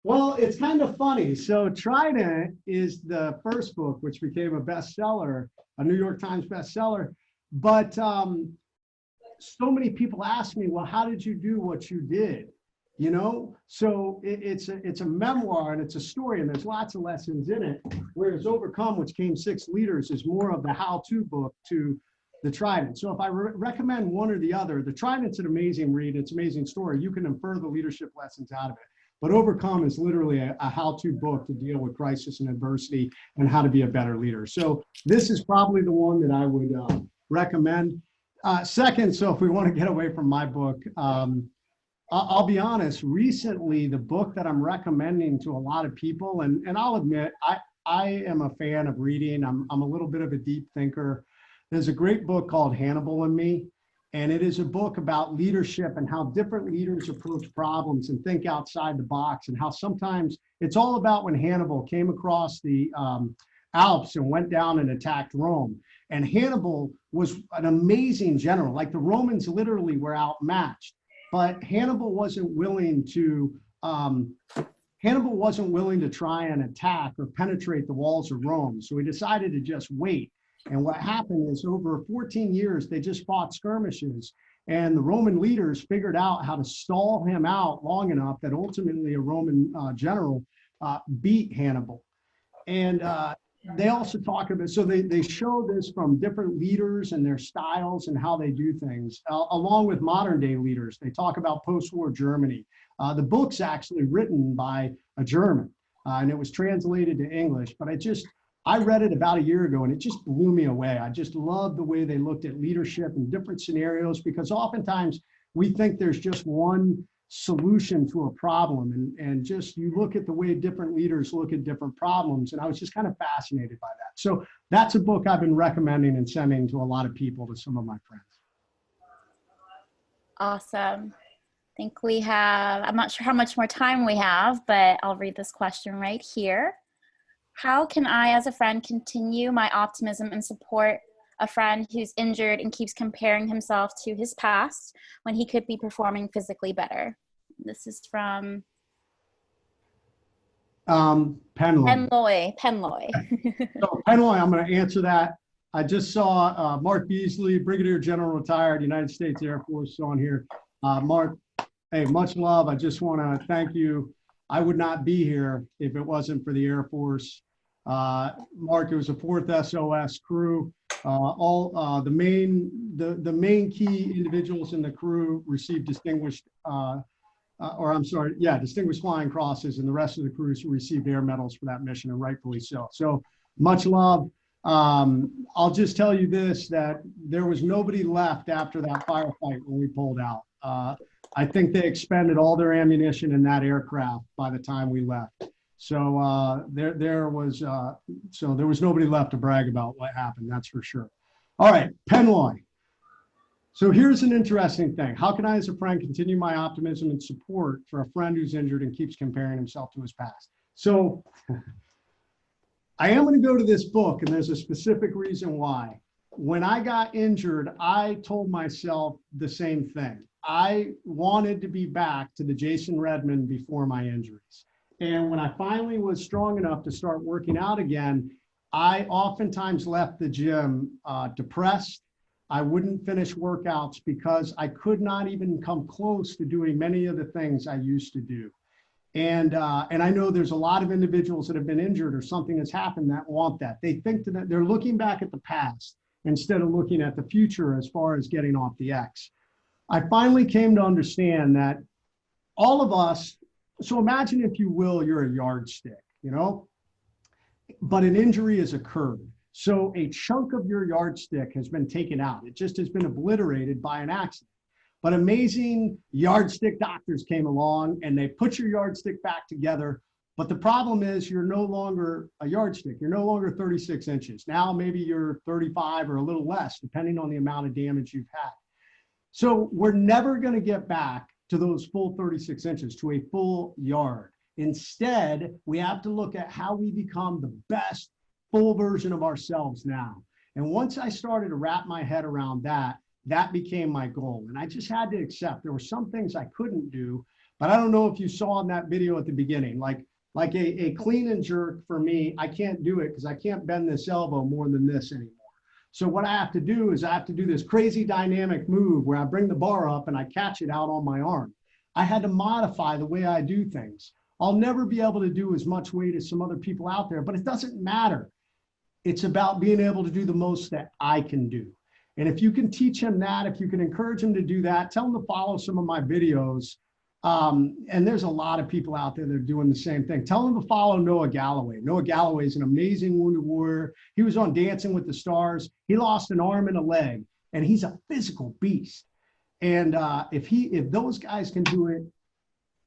S3: Well, it's kind of funny. So Trident is the first book, which became a bestseller, a New York Times bestseller. But so many people ask me, well, how did you do what you did? you know? So it's a memoir and it's a story and there's lots of lessons in it. Whereas Overcome, which came 6 leaders, is more of the how-to book to the Trident. So if I recommend one or the other, the Trident's an amazing read, it's an amazing story. You can infer the leadership lessons out of it. But Overcome is literally a how-to book to deal with crisis and adversity and how to be a better leader. So this is probably the one that I would recommend. Second, so if we want to get away from my book, I'll be honest, recently the book that I'm recommending to a lot of people, and I'll admit, I am a fan of reading. I'm a little bit of a deep thinker. There's a great book called Hannibal and Me, and it is a book about leadership and how different leaders approach problems and think outside the box, and how sometimes it's all about when Hannibal came across the Alps and went down and attacked Rome. And Hannibal was an amazing general. Like, the Romans literally were outmatched, but Hannibal wasn't willing to try and attack or penetrate the walls of Rome. So he decided to just wait. And what happened is, over 14 years, they just fought skirmishes. And the Roman leaders figured out how to stall him out long enough that ultimately a Roman general beat Hannibal. And they also talk about, so they show this from different leaders and their styles and how they do things, along with modern day leaders. They talk about post-war Germany. The book's actually written by a German, and it was translated to English, but I read it about a year ago and it just blew me away. I just love the way they looked at leadership in different scenarios, because oftentimes we think there's just one solution to a problem, and just you look at the way different leaders look at different problems, and I was just kind of fascinated by that. So that's a book I've been recommending and sending to a lot of people, to some of my friends.
S4: Awesome. I think we have, I'm not sure how much more time we have, but I'll read this question right here. How can I, as a friend, continue my optimism and support a friend who's injured and keeps comparing himself to his past when he could be performing physically better? This is from Penloy.
S3: So Penloy, I'm going to answer that. I just saw Mark Beasley, Brigadier General retired, United States Air Force, on here. Mark, hey, much love. I just want to thank you. I would not be here if it wasn't for the Air Force. Mark, it was a 4th SOS crew. The main key individuals in the crew received distinguished flying crosses, and the rest of the crews received air medals for that mission, and rightfully so. So much love. I'll just tell you this, that there was nobody left after that firefight when we pulled out. I think they expended all their ammunition in that aircraft by the time we left. So there was nobody left to brag about what happened, that's for sure. All right, Penloy. So here's an interesting thing. How can I, as a friend, continue my optimism and support for a friend who's injured and keeps comparing himself to his past? So I am going to go to this book, and there's a specific reason why. When I got injured, I told myself the same thing. I wanted to be back to the Jason Redman before my injuries. And when I finally was strong enough to start working out again, I oftentimes left the gym depressed. I wouldn't finish workouts because I could not even come close to doing many of the things I used to do. And I know there's a lot of individuals that have been injured or something has happened that want that. They think that they're looking back at the past instead of looking at the future as far as getting off the X. I finally came to understand that all of us, so imagine, if you will, you're a yardstick, you know, but an injury has occurred. So a chunk of your yardstick has been taken out. It just has been obliterated by an accident. But amazing yardstick doctors came along and they put your yardstick back together. But the problem is you're no longer a yardstick. You're no longer 36 inches. Now maybe you're 35 or a little less, depending on the amount of damage you've had. So we're never going to get back to those full 36 inches, to a full yard. Instead, we have to look at how we become the best full version of ourselves now. And once I started to wrap my head around that, that became my goal. And I just had to accept there were some things I couldn't do, but I don't know if you saw in that video at the beginning, like a clean and jerk for me, I can't do it because I can't bend this elbow more than this anymore. So what I have to do is I have to do this crazy dynamic move where I bring the bar up and I catch it out on my arm. I had to modify the way I do things. I'll never be able to do as much weight as some other people out there, but it doesn't matter. It's about being able to do the most that I can do. And if you can teach him that, if you can encourage him to do that, tell him to follow some of my videos. And there's a lot of people out there that are doing the same thing. Tell him to follow Noah Galloway. Noah Galloway is an amazing wounded warrior. He was on Dancing with the Stars. He lost an arm and a leg, and he's a physical beast. And if those guys can do it,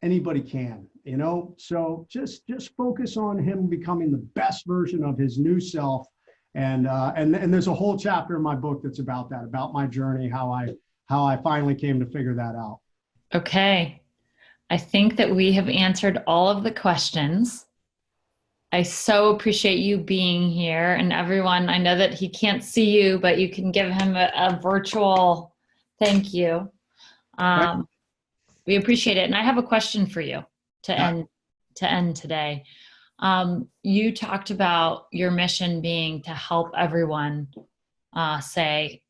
S3: anybody can, you know? So just focus on him becoming the best version of his new self. And there's a whole chapter in my book that's about that, about my journey, how I finally came to figure that out.
S1: Okay. I think that we have answered all of the questions. I so appreciate you being here, and everyone, I know that he can't see you, but you can give him a virtual thank you. We appreciate it. And I have a question for you to end today. You talked about your mission being to help everyone say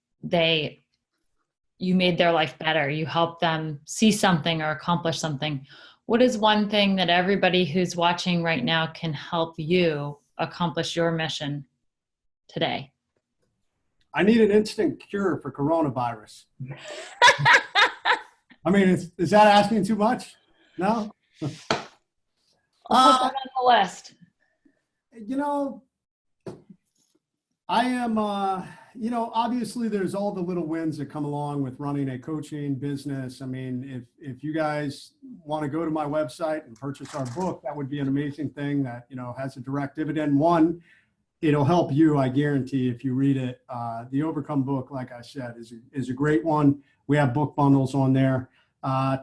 S1: you made their life better. You helped them see something or accomplish something. What is one thing that everybody who's watching right now can help you accomplish your mission today?
S3: I need an instant cure for coronavirus. I mean, is that asking too much? No?
S1: I'll put that on the list.
S3: You know, I am, obviously there's all the little wins that come along with running a coaching business. I mean, if you guys want to go to my website and purchase our book, that would be an amazing thing that, has a direct dividend. One, it'll help you, I guarantee, if you read it. The Overcome book, like I said, is a great one. We have book bundles on there.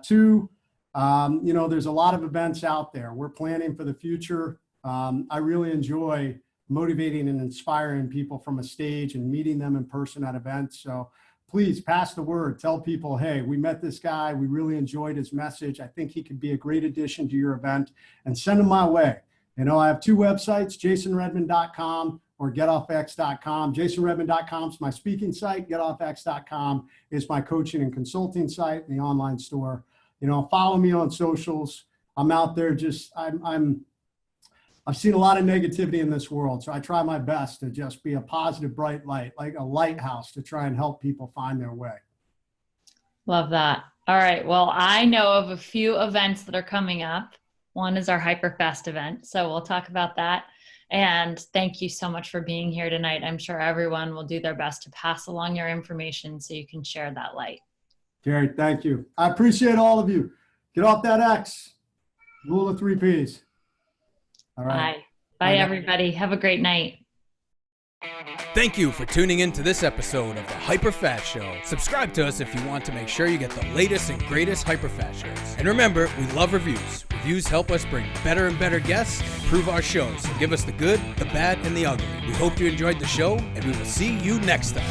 S3: Two, there's a lot of events out there. We're planning for the future. I really enjoy motivating and inspiring people from a stage and meeting them in person at events. So please pass the word. Tell people, hey, we met this guy. We really enjoyed his message. I think he could be a great addition to your event, and send him my way. I have two websites, jasonredman.com or getoffx.com. jasonredman.com is my speaking site. getoffx.com is my coaching and consulting site and the online store. Follow me on socials. I'm out there I've seen a lot of negativity in this world, so I try my best to just be a positive, bright light, like a lighthouse, to try and help people find their way.
S1: Love that. All right. Well, I know of a few events that are coming up. One is our HyperFast event, so we'll talk about that. And thank you so much for being here tonight. I'm sure everyone will do their best to pass along your information so you can share that light.
S3: Keri, thank you. I appreciate all of you. Get off that X. Rule of 3 Ps. All right.
S1: Bye. Bye, everybody. Have a great night.
S8: Thank you for tuning in to this episode of the HyperFast Show. Subscribe to us if you want to make sure you get the latest and greatest HyperFast shows. And remember, we love reviews. Reviews help us bring better and better guests and improve our shows. So give us the good, the bad, and the ugly. We hope you enjoyed the show, and we will see you next time.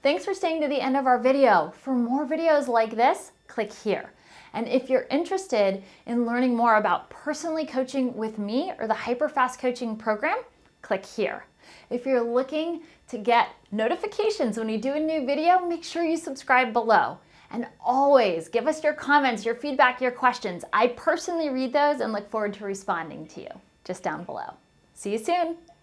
S9: Thanks for staying to the end of our video. For more videos like this, click here. And if you're interested in learning more about personally coaching with me or the HyperFast coaching program, click here. If you're looking to get notifications when we do a new video, make sure you subscribe below. And always give us your comments, your feedback, your questions. I personally read those and look forward to responding to you just down below. See you soon.